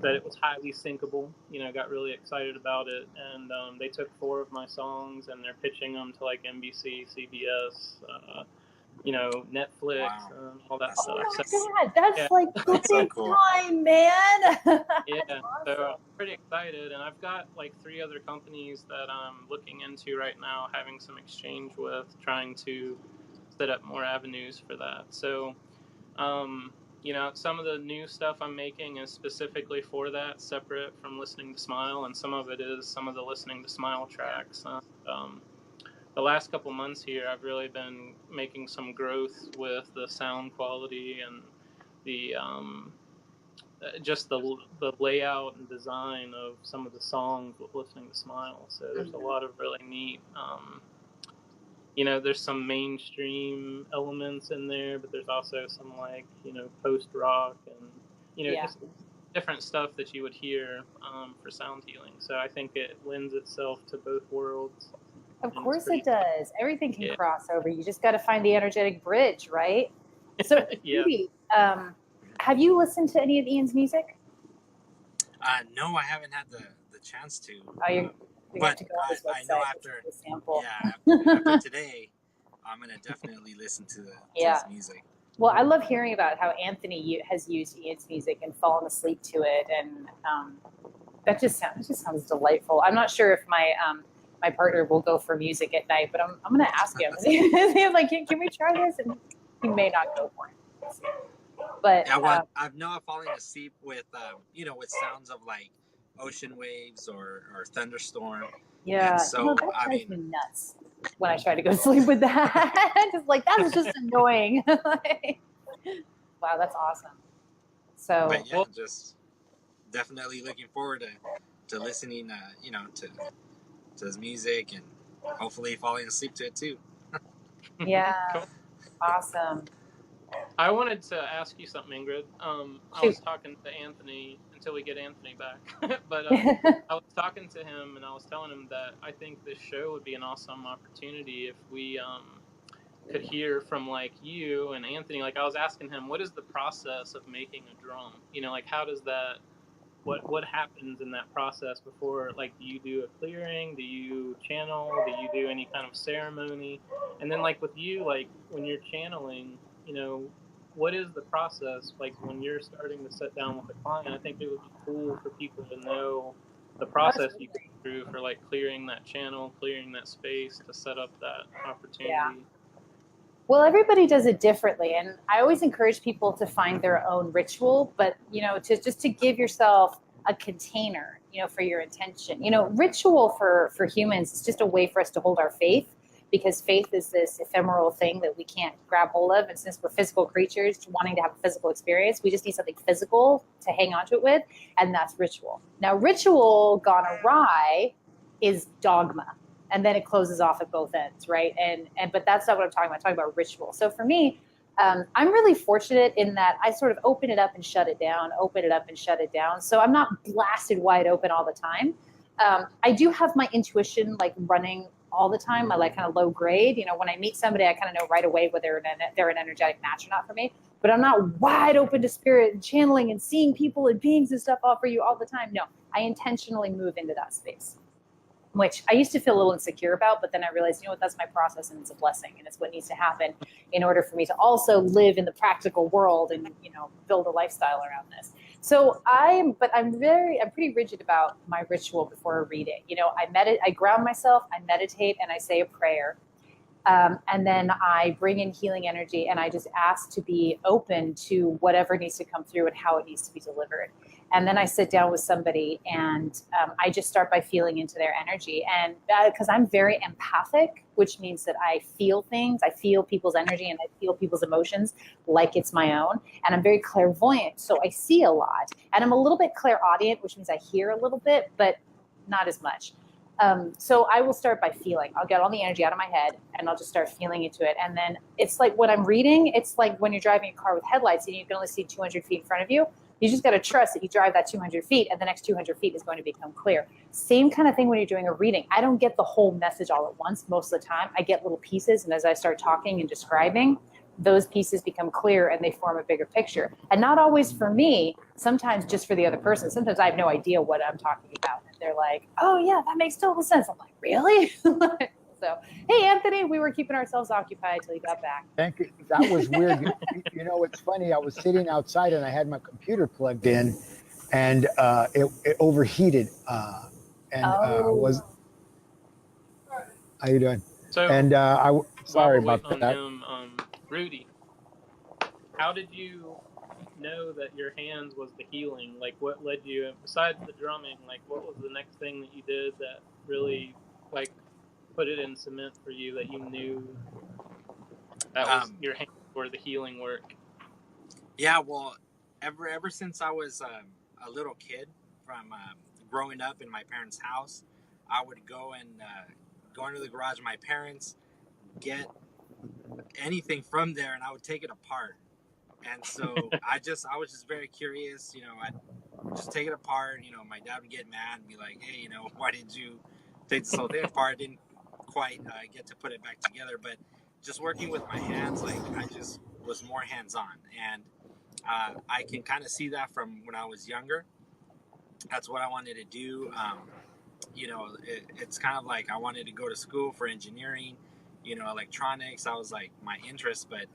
Speaker 5: said it was highly syncable. Got really excited about it, and they took 4 of my songs, and they're pitching them to like NBC, CBS, Netflix, all that stuff.
Speaker 3: Oh my God, that's like the big time, man.
Speaker 5: Yeah, awesome. So I'm pretty excited, and I've got like 3 other companies that I'm looking into right now, having some exchange with, trying to set up more avenues for that. So, some of the new stuff I'm making is specifically for that, separate from Listening to Smile, and some of it is some of the Listening to Smile tracks. The last couple months here, I've really been making some growth with the sound quality and the just the layout and design of some of the songs with Listening to Smile. So there's a lot of really neat. There's some mainstream elements in there, but there's also some post rock and just different stuff that you would hear for sound healing. So I think it lends itself to both worlds.
Speaker 3: Of course it does. Everything can cross over. You just got to find the energetic bridge, right? So, maybe, have you listened to any of Ian's music?
Speaker 4: No, I haven't had the chance to.
Speaker 3: But
Speaker 4: I know after today, I'm going to definitely listen to his music.
Speaker 3: Well, I love hearing about how Anthony has used Ian's music and fallen asleep to it, and that just sounds delightful. I'm not sure if my partner will go for music at night, but I'm going to ask him. He's like, can we try this? And he may not go for it. But
Speaker 4: I've fallen asleep with with sounds of like ocean waves or thunderstorm.
Speaker 3: Yeah,
Speaker 4: And so,
Speaker 3: that
Speaker 4: I
Speaker 3: drives
Speaker 4: mean,
Speaker 3: me nuts when I try to go to sleep with that. Just like, that is just annoying. Wow, that's awesome. So,
Speaker 4: but yeah,
Speaker 5: Well,
Speaker 4: just definitely looking forward to listening, to his music and hopefully falling asleep to it too.
Speaker 3: yeah,
Speaker 5: cool.
Speaker 3: awesome.
Speaker 5: I wanted to ask you something, Ingrid. I
Speaker 3: Shoot.
Speaker 5: was talking to Anthony until we get Anthony back, but I was talking to him and I was telling him that I think this show would be an awesome opportunity if we could hear from like you and Anthony. Like I was asking him, what is the process of making a drum? You know, like how does that? What happens in that process before? Like, do you do a clearing? Do you channel? Do you do any kind of ceremony? And then like with you, like when you're channeling, you know, what is the process like when you're starting to sit down with a client? I think it would be cool for people to know the process you go
Speaker 3: Absolutely.
Speaker 5: through for like clearing that channel, clearing that space to set up that
Speaker 3: Yeah.
Speaker 5: opportunity.
Speaker 3: Well, everybody does it differently, and I always encourage people to find their own ritual, but to give yourself a container, for your intention. Ritual for humans is just a way for us to hold our faith, because faith is this ephemeral thing that we can't grab hold of, and since we're physical creatures wanting to have a physical experience, we just need something physical to hang on to it with, and that's ritual. Now, ritual gone awry is dogma, and then it closes off at both ends, right? And but that's not what I'm talking about. I'm talking about ritual. So for me, I'm really fortunate in that I sort of open it up and shut it down, open it up and shut it down. So I'm not blasted wide open all the time. I do have my intuition like running all the time, my like kind of low grade. When I meet somebody, I kind of know right away whether they're an energetic match or not for me. But I'm not wide open to spirit and channeling and seeing people and beings and stuff offer you all the time. No, I intentionally move into that space, which I used to feel a little insecure about, but then I realized, that's my process and it's a blessing and it's what needs to happen in order for me to also live in the practical world and, build a lifestyle around this. So I'm pretty rigid about my ritual before a reading. I ground myself, I meditate, and I say a prayer. And then I bring in healing energy and I just ask to be open to whatever needs to come through and how it needs to be delivered. And then I sit down with somebody and I just start by feeling into their energy. And because I'm very empathic, which means that I feel things, I feel people's energy and I feel people's emotions like it's my own. And I'm very clairvoyant, so I see a lot. And I'm a little bit clairaudient, which means I hear a little bit, but not as much. So I will start by feeling. I'll get all the energy out of my head and I'll just start feeling into it. And then it's like when I'm reading, it's like when you're driving a car with headlights and you can only see 200 feet in front of you. You just got to trust that you drive that 200 feet and the next 200 feet is going to become clear. Same kind of thing when you're doing a reading. I don't get the whole message all at once most of the time. I get little pieces, and as I start talking and describing, those pieces become clear and they form a bigger picture. And not always for me, sometimes just for the other person. Sometimes I have no idea what I'm talking about. And they're like, oh yeah, that makes total sense. I'm like, really? So, hey, Anthony, we were keeping ourselves occupied till you got back.
Speaker 2: Thank you. That was weird. It's funny. I was sitting outside and I had my computer plugged in, and it overheated. Was how you doing?
Speaker 5: So
Speaker 2: And sorry
Speaker 5: while we're
Speaker 2: about
Speaker 5: waiting
Speaker 2: that.
Speaker 5: on him, Rudy, how did you know that your hands was the healing? Like, what led you, besides the drumming, like, what was the next thing that you did that really, like, put it in cement for you that you knew that was your hands were the healing work?
Speaker 4: Yeah, well, ever since I was a little kid, from growing up in my parents' house, I would go into the garage of my parents, get anything from there, and I would take it apart. And so I was just very curious. I'd just take it apart. My dad would get mad and be like, "Hey, why did you take this whole thing apart?" I didn't quite get to put it back together, but just working with my hands, like I just was more hands-on, and I can kind of see that from when I was younger. That's what I wanted to do. It's kind of like I wanted to go to school for engineering, electronics. I was like my interest, but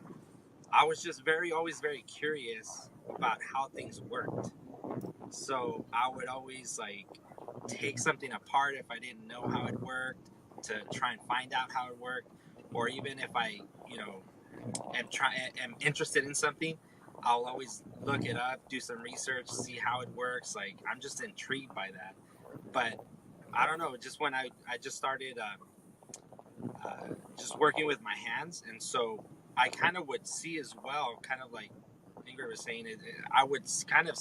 Speaker 4: I was just always very curious about how things worked. So I would always like take something apart if I didn't know how it worked, to try and find out how it worked, or even if I, am interested in something, I'll always look it up, do some research, see how it works. Like, I'm just intrigued by that. But I don't know, just when I just started just working with my hands, and so I kind of would see as well, kind of like Ingrid was saying, I would kind of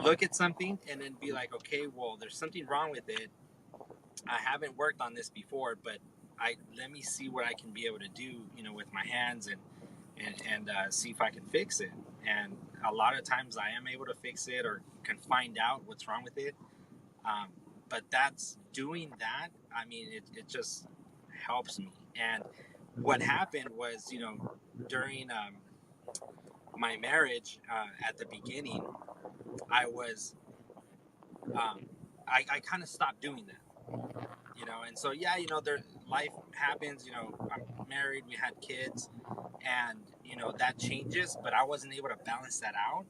Speaker 4: look at something and then be like, okay, well, there's something wrong with it. I haven't worked on this before, but let me see what I can be able to do, with my hands and see if I can fix it. And a lot of times I am able to fix it or can find out what's wrong with it. But that's doing that. I mean, it just helps me. And what happened was, during my marriage at the beginning, I was, I kind of stopped doing that. And so, yeah, life happens, I'm married, we had kids, and, that changes, but I wasn't able to balance that out.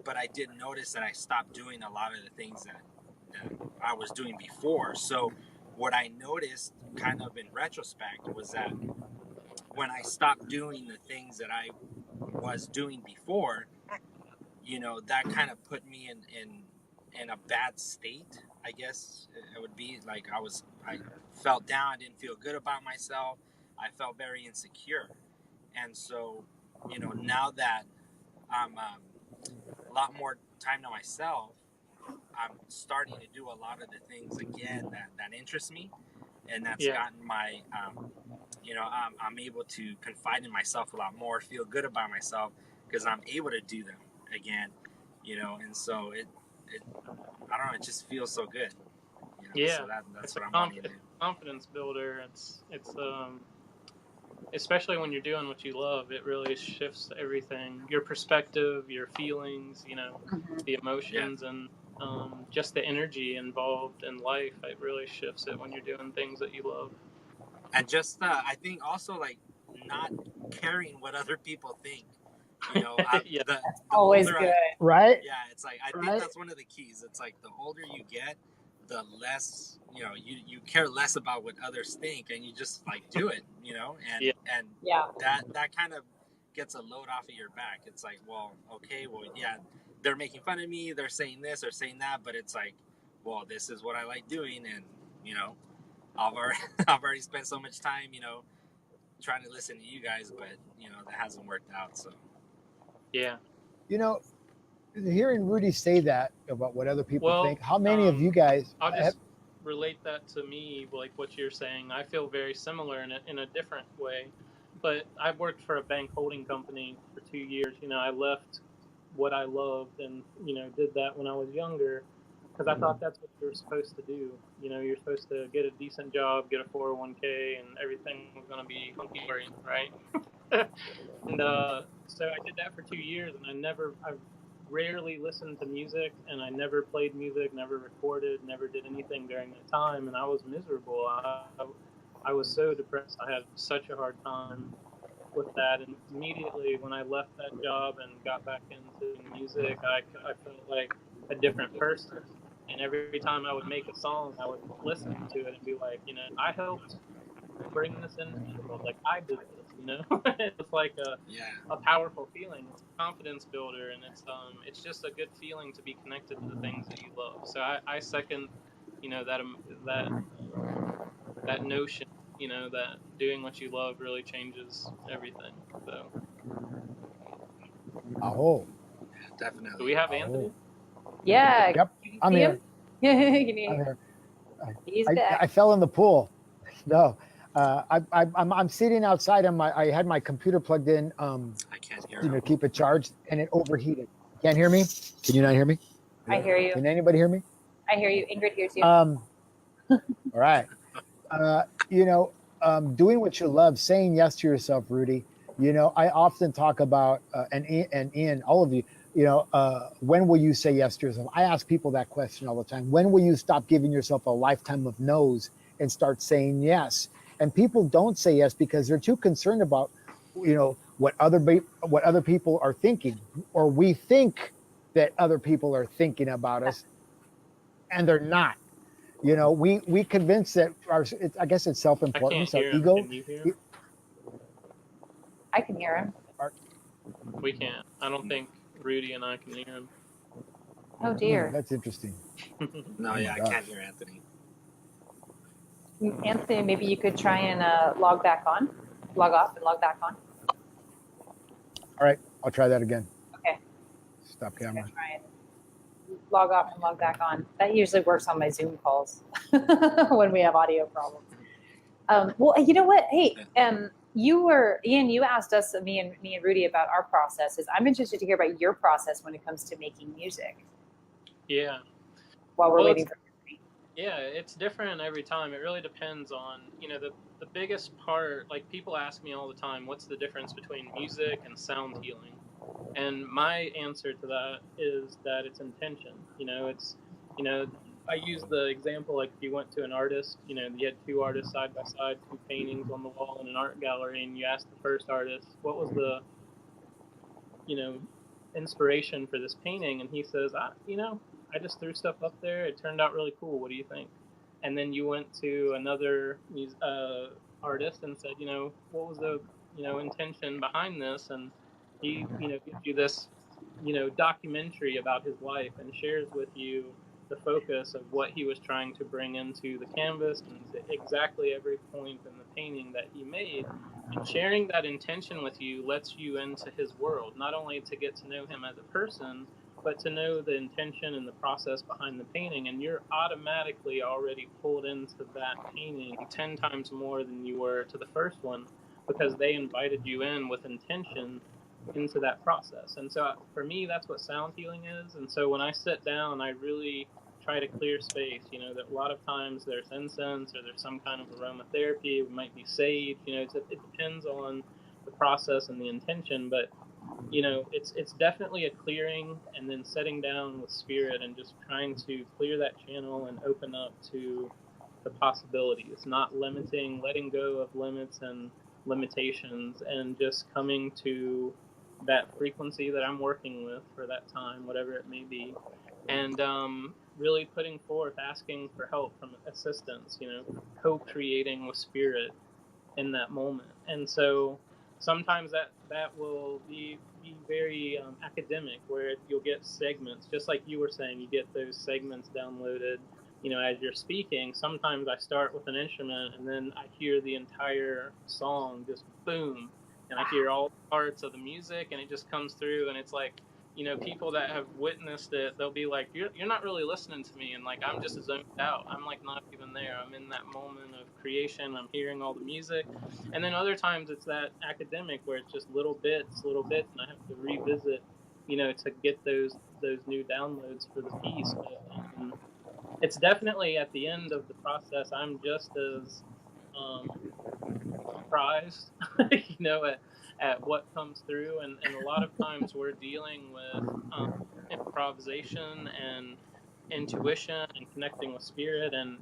Speaker 4: But I did notice that I stopped doing a lot of the things that I was doing before. So what I noticed kind of in retrospect was that when I stopped doing the things that I was doing before, that kind of put me in a bad state, I guess it would be. Like, I felt down, I didn't feel good about myself, I felt very insecure. And so, now that I'm a lot more time to myself, I'm starting to do a lot of the things again that interest me, and that's gotten my, I'm able to confide in myself a lot more, feel good about myself, because I'm able to do them again, and so it I don't know, it just feels so good. So that's what I'm wanting to do.
Speaker 5: Confidence builder. It's especially when you're doing what you love, it really shifts everything. Your perspective, your feelings, the emotions, and just the energy involved in life. It really shifts it when you're doing things that you love.
Speaker 4: And just, I think also, like, not caring what other people think. The
Speaker 3: Always
Speaker 4: older
Speaker 3: good.
Speaker 2: Right?
Speaker 4: Yeah, it's like, I think that's one of the keys. It's like, the older you get, the less, you care less about what others think, and you just, like, do it, and that kind of gets a load off of your back. It's like, well, okay, well, yeah, they're making fun of me, they're saying this or saying that, but it's like, well, this is what I like doing, and, I've already spent so much time, trying to listen to you guys, but, that hasn't worked out, so.
Speaker 5: Yeah.
Speaker 2: Hearing Rudy say that about what other people think, how many of you guys...
Speaker 5: I'll just relate that to me, like what you're saying. I feel very similar in a different way, but I worked for a bank holding company for 2 years. I left what I loved and, did that when I was younger, because I thought that's what you're supposed to do. You're supposed to get a decent job, get a 401k, and everything was going to be hunky-dory, right? And so I did that for 2 years, and I rarely listened to music, and I never played music, never recorded, never did anything during that time, and I was miserable. I was so depressed. I had such a hard time with that, and immediately when I left that job and got back into music, I felt like a different person. And every time I would make a song, I would listen to it and be like, I helped bring this into the world. Like, I did this, It's like a powerful feeling. It's a confidence builder, and it's just a good feeling to be connected to the things that you love. So I second, that notion, that doing what you love really changes everything. So.
Speaker 2: Oh.
Speaker 4: Definitely.
Speaker 5: Do we have Anthony?
Speaker 3: Yeah.
Speaker 2: Yep. I'm here.
Speaker 3: I'm here. He's back.
Speaker 2: I fell in the pool. No. I'm sitting outside on I had my computer plugged in,
Speaker 4: I can't hear him.
Speaker 2: keep it charged, and it overheated. Can't hear me? Can you not hear me?
Speaker 3: I hear you.
Speaker 2: Can anybody hear me?
Speaker 3: I hear you. Ingrid hears you.
Speaker 2: All right. Doing what you love, saying yes to yourself, Rudy. I often talk about, and Ian, all of you, when will you say yes to yourself? I ask people that question all the time. When will you stop giving yourself a lifetime of no's and start saying yes? And people don't say yes because they're too concerned about, what other people are thinking, or we think that other people are thinking about us, and they're not. We convince that I guess it's self-importance, our ego.
Speaker 5: Can you hear him?
Speaker 3: I can hear him.
Speaker 5: We can't. I don't think Rudy and I can hear him.
Speaker 3: Oh dear.
Speaker 2: That's interesting.
Speaker 4: No,
Speaker 2: Oh
Speaker 4: yeah,
Speaker 2: my
Speaker 4: I
Speaker 2: gosh.
Speaker 4: can't hear Anthony.
Speaker 3: Anthony, maybe you could try and log back on, log off and log back on.
Speaker 2: All right, I'll try that again.
Speaker 3: Okay.
Speaker 2: Stop camera.
Speaker 3: Try and log off and log back on. That usually works on my Zoom calls when we have audio problems. Well, you know what? Hey, you asked us, me and Rudy, about our processes. I'm interested to hear about your process when it comes to making music.
Speaker 5: Yeah.
Speaker 3: While we're waiting for.
Speaker 5: Yeah, it's different every time. It really depends on, the biggest part, like people ask me all the time, what's the difference between music and sound healing? And my answer to that is that it's intention. I use the example, like if you went to an artist, you had two artists side by side, two paintings on the wall in an art gallery, and you asked the first artist, what was the, inspiration for this painting? And he says, I just threw stuff up there. It turned out really cool. What do you think? And then you went to another artist and said, what was the, intention behind this? And he, gives you this, documentary about his life and shares with you the focus of what he was trying to bring into the canvas and exactly every point in the painting that he made. And sharing that intention with you lets you into his world, not only to get to know him as a person, but to know the intention and the process behind the painting. And you're automatically already pulled into that painting 10 times more than you were to the first one, because they invited you in with intention into that process. And so for me, that's what sound healing is. And so when I sit down, I really try to clear space. That a lot of times there's incense or there's some kind of aromatherapy. It might be sage. It depends on the process and the intention, but it's definitely a clearing, and then sitting down with spirit and just trying to clear that channel and open up to the possibilities, not limiting, letting go of limits and limitations, and just coming to that frequency that I'm working with for that time, whatever it may be. And really putting forth, asking for help from assistance, co-creating with spirit in that moment. And so sometimes that will be very academic, where you'll get segments, just like you were saying, you get those segments downloaded, as you're speaking. Sometimes I start with an instrument and then I hear the entire song just boom, and I hear all parts of the music, and it just comes through, and it's like, people that have witnessed it, they'll be like, you're not really listening to me, and like I'm just zoned out. I'm like not even there. I'm in that moment of creation. I'm hearing all the music. And then other times it's that academic where it's just little bits, and I have to revisit, to get those new downloads for the piece. But it's definitely at the end of the process, I'm just as surprised, at what comes through. And a lot of times we're dealing with improvisation and intuition and connecting with spirit. And,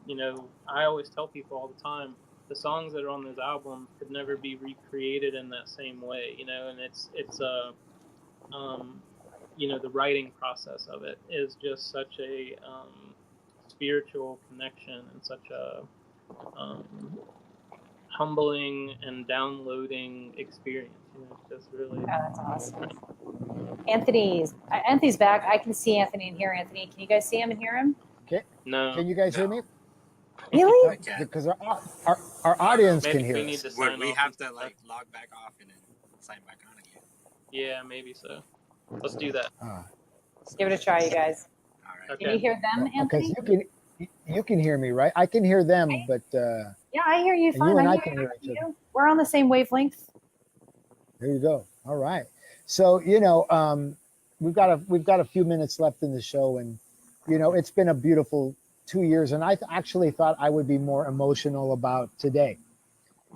Speaker 5: I always tell people all the time, the songs that are on those albums could never be recreated in that same way, and it's the writing process of it is just such a spiritual connection, and such a humbling and downloading experience. Just really.
Speaker 3: Oh, that's awesome. Anthony's back. I can see Anthony and hear Anthony. Can you guys see him and hear him?
Speaker 2: Okay.
Speaker 5: No.
Speaker 2: Can you guys hear me?
Speaker 3: Really?
Speaker 2: Because our audience can hear us.
Speaker 4: We have to log back off and then sign back on again.
Speaker 5: Yeah, maybe so. Let's do that.
Speaker 3: Give it a try, you guys.
Speaker 4: All right.
Speaker 3: Okay. Can you hear them, Anthony?
Speaker 2: Okay, you can hear me, right? I can hear them, but
Speaker 3: yeah, I hear you fine.
Speaker 2: You and I can hear each other.
Speaker 3: We're on the same wavelength.
Speaker 2: There you go. All right. So we've got a few minutes left in the show, and it's been a beautiful 2 years, and I actually thought I would be more emotional about today,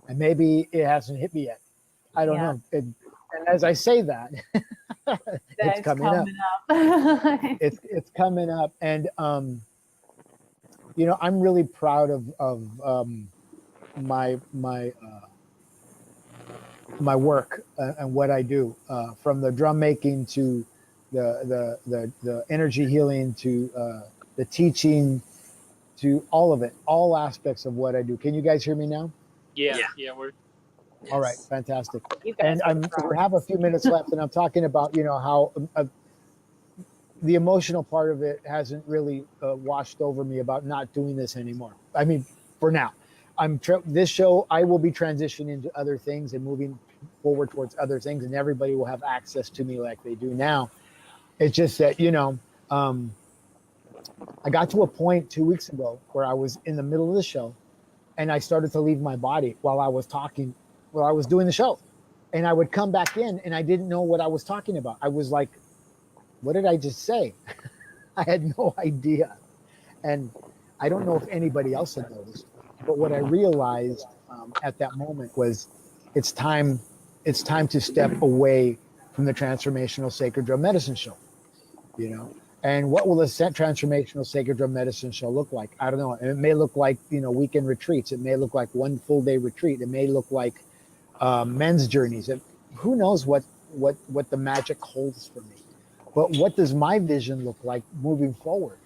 Speaker 2: and maybe it hasn't hit me yet. I don't know. And as I say that, it's coming up. it's coming up, and I'm really proud of my work and what I do, from the drum making to the energy healing to the teaching, to all of it, all aspects of what I do. Can you guys hear me now?
Speaker 5: Yeah,
Speaker 2: All right,
Speaker 4: Yes.
Speaker 2: fantastic.
Speaker 3: You guys
Speaker 2: And we have a few minutes left, and I'm talking about, you know, how the emotional part of it hasn't really washed over me about not doing this anymore. I mean, for now, this show, I will be transitioning into other things and moving forward towards other things, and everybody will have access to me like they do now. It's just that, you know, I got to a point 2 weeks ago where I was in the middle of the show and I started to leave my body while I was talking, while I was doing the show. And I would come back in and I didn't know what I was talking about. I was like, what did I just say? I had no idea. And I don't know if anybody else had noticed, but what I realized at that moment was it's time to step away from the Transformational Sacred Drum Medicine Show, you know? And what will the Transformational Sacred Drum Medicine Show look like? I don't know. It may look like, you know, weekend retreats. It may look like one full day retreat. It may look like men's journeys. Who knows what the magic holds for me? But what does my vision look like moving forward?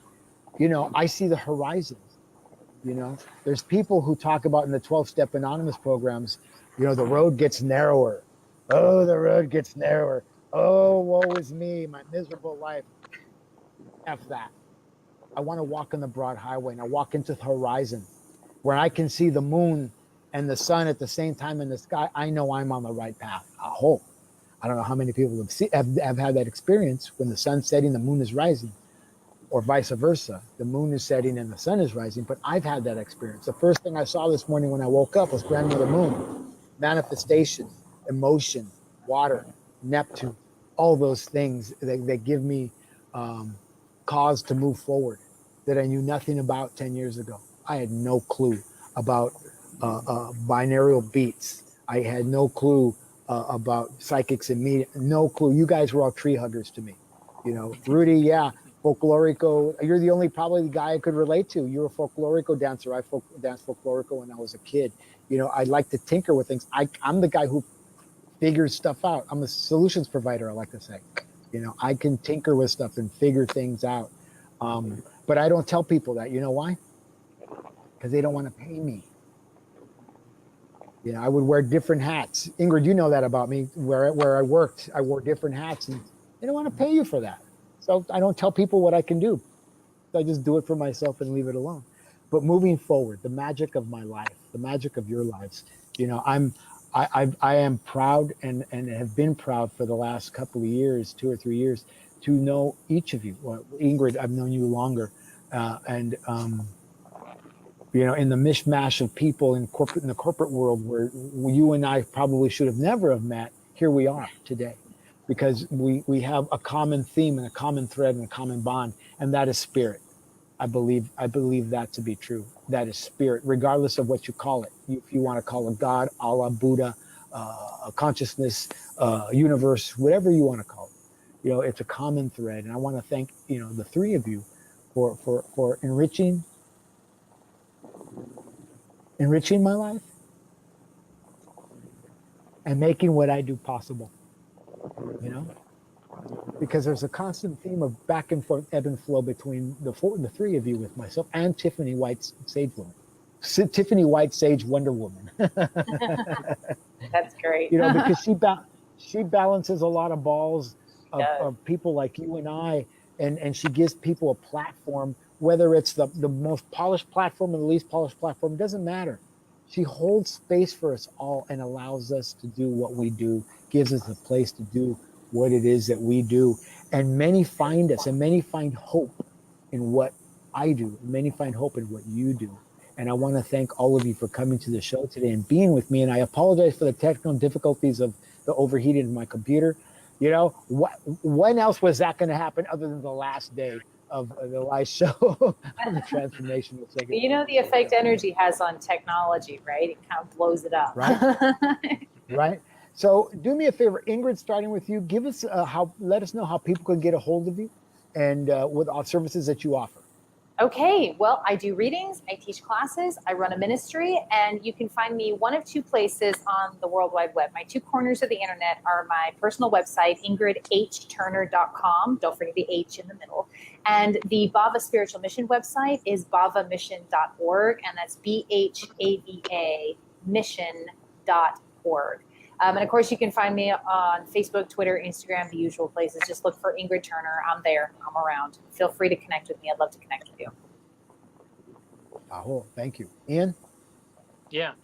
Speaker 2: You know, I see the horizon. You know, there's people who talk about in the 12-step anonymous programs, you know, the road gets narrower. Oh, the road gets narrower. Oh, woe is me, my miserable life. F that. I want to walk on the broad highway and I walk into the horizon where I can see the moon and the sun at the same time in the sky. I know I'm on the right path. I hope. I don't know how many people have had that experience when the sun's setting, the moon is rising, or vice versa. The moon is setting and the sun is rising, but I've had that experience. The first thing I saw this morning when I woke up was Grandmother Moon, manifestation, emotion, water, Neptune, all those things that give me cause to move forward that I knew nothing about 10 years ago. I had no clue about binaural beats. I had no clue about psychics and media. No clue. You guys were all tree huggers to me. You know, Rudy, yeah, folklorico. You're the only probably the guy I could relate to. You're a folklorico dancer. I danced folklorico when I was a kid. You know, I like to tinker with things. I'm the guy who figures stuff out. I'm a solutions provider, I like to say. You know, I can tinker with stuff and figure things out. But I don't tell people that. You know why? Because they don't want to pay me. You know, I would wear different hats. Ingrid, you know that about me. Where I worked, I wore different hats, and they don't want to pay you for that. So I don't tell people what I can do. I just do it for myself and leave it alone. But moving forward, the magic of my life, the magic of your lives, you know, I am proud and have been proud for the last couple of years, 2 or 3 years, to know each of you. Well, Ingrid, I've known you longer, you know, in the mishmash of people in the corporate world where you and I probably should have never have met, here we are today, because we have a common theme and a common thread and a common bond, and that is spirit. I believe that to be true. That is spirit, regardless of what you call it. If you want to call it God, Allah, Buddha, a consciousness, universe, whatever you want to call it. You know, it's a common thread, and I want to thank, you know, the three of you for enriching my life and making what I do possible. You know, because there's a constant theme of back and forth, ebb and flow between the three of you, with myself and Tiffany White Sage Woman. Tiffany White Sage Wonder Woman.
Speaker 3: That's great.
Speaker 2: You know, because she balances a lot of balls of people like you and I, and she gives people a platform, whether it's the most polished platform or the least polished platform, doesn't matter. She holds space for us all and allows us to do what we do, gives us a place to do what it is that we do. And many find us, and many find hope in what I do. Many find hope in what you do. And I want to thank all of you for coming to the show today and being with me. And I apologize for the technical difficulties of the overheating of my computer. You know, when else was that going to happen other than the last day of the live show of the Transformational Sacred?
Speaker 3: You know the effect energy has on technology, right? It kind of blows it up.
Speaker 2: Right. Right. So do me a favor, Ingrid, starting with you, give us let us know how people can get a hold of you and with all services that you offer.
Speaker 3: Okay, well, I do readings, I teach classes, I run a ministry, and you can find me one of two places on the World Wide Web. My two corners of the internet are my personal website, ingridhturner.com. Don't forget the H in the middle. And the Bhava Spiritual Mission website is bhavamission.org, and that's BHAVA mission.org. And of course, you can find me on Facebook, Twitter, Instagram, the usual places. Just look for Ingrid Turner. I'm there. I'm around. Feel free to connect with me. I'd love to connect with you.
Speaker 2: Oh, thank you. Ian?
Speaker 5: Yeah.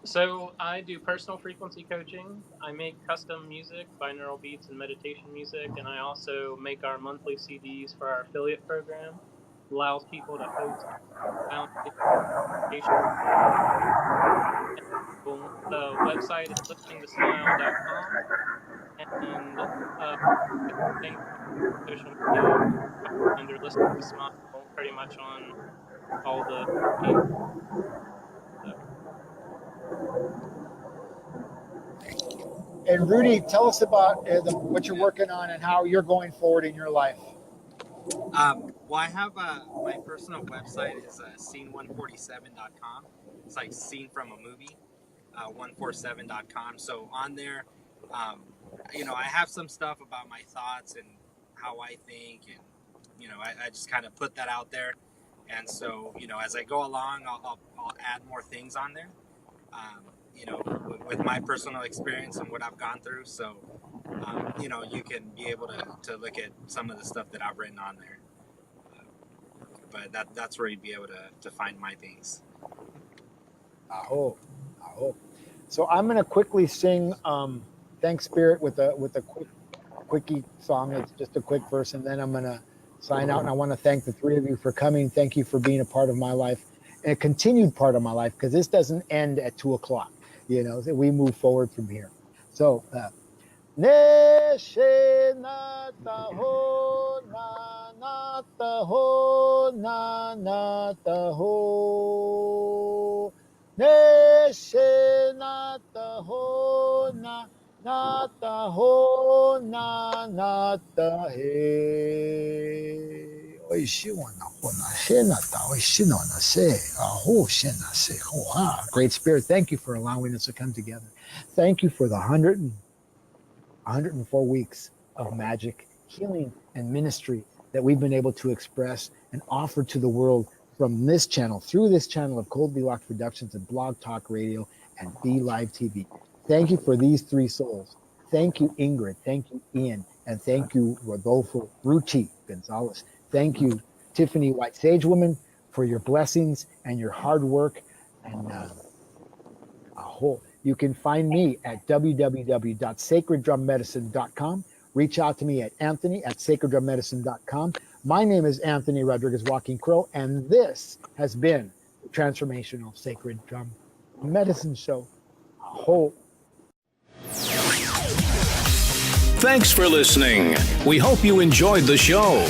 Speaker 5: So I do personal frequency coaching. I make custom music, binaural beats and meditation music, and I also make our monthly CDs for our affiliate program. Allows people to host meditation. The website is listeningtosmile.com, and thank social media under Listening to Smile, pretty much on all the.
Speaker 2: And Rudy, tell us about what you're working on and how you're going forward in your life.
Speaker 4: Well, I have my personal website is scene147.com. It's like scene from a movie, 147.com. So on there, I have some stuff about my thoughts and how I think, and I just kind of put that out there. And so as I go along, I'll add more things on there. With my personal experience and what I've gone through. So, you can be able to look at some of the stuff that I've written on there. But that's where you'd be able to find my things.
Speaker 2: Aho. So I'm going to quickly sing Thanks Spirit with a quickie song. It's just a quick verse, and then I'm going to sign out. And I want to thank the three of you for coming. Thank you for being a part of my life and a continued part of my life, because this doesn't end at 2:00. We move forward from here. So, Neshe nataho na nataho na nataho. Neshe nataho na nataho na natahe. Great Spirit, thank you for allowing us to come together. Thank you for the 104 weeks of magic, healing, and ministry that we've been able to express and offer to the world from this channel, through this channel of Goldylocks Productions and Blog Talk Radio and Be Live TV. Thank you for these three souls. Thank you, Ingrid. Thank you, Ian. And thank you, Rodolfo Rucci Gonzalez. Thank you, Tiffany White Sage Woman, for your blessings and your hard work. And you can find me at www.sacreddrummedicine.com. Reach out to me at anthony@sacreddrummedicine.com. My name is Anthony Rodriguez Walking Crow, and this has been the Transformational Sacred Drum Medicine Show. Aho.
Speaker 6: Thanks for listening. We hope you enjoyed the show.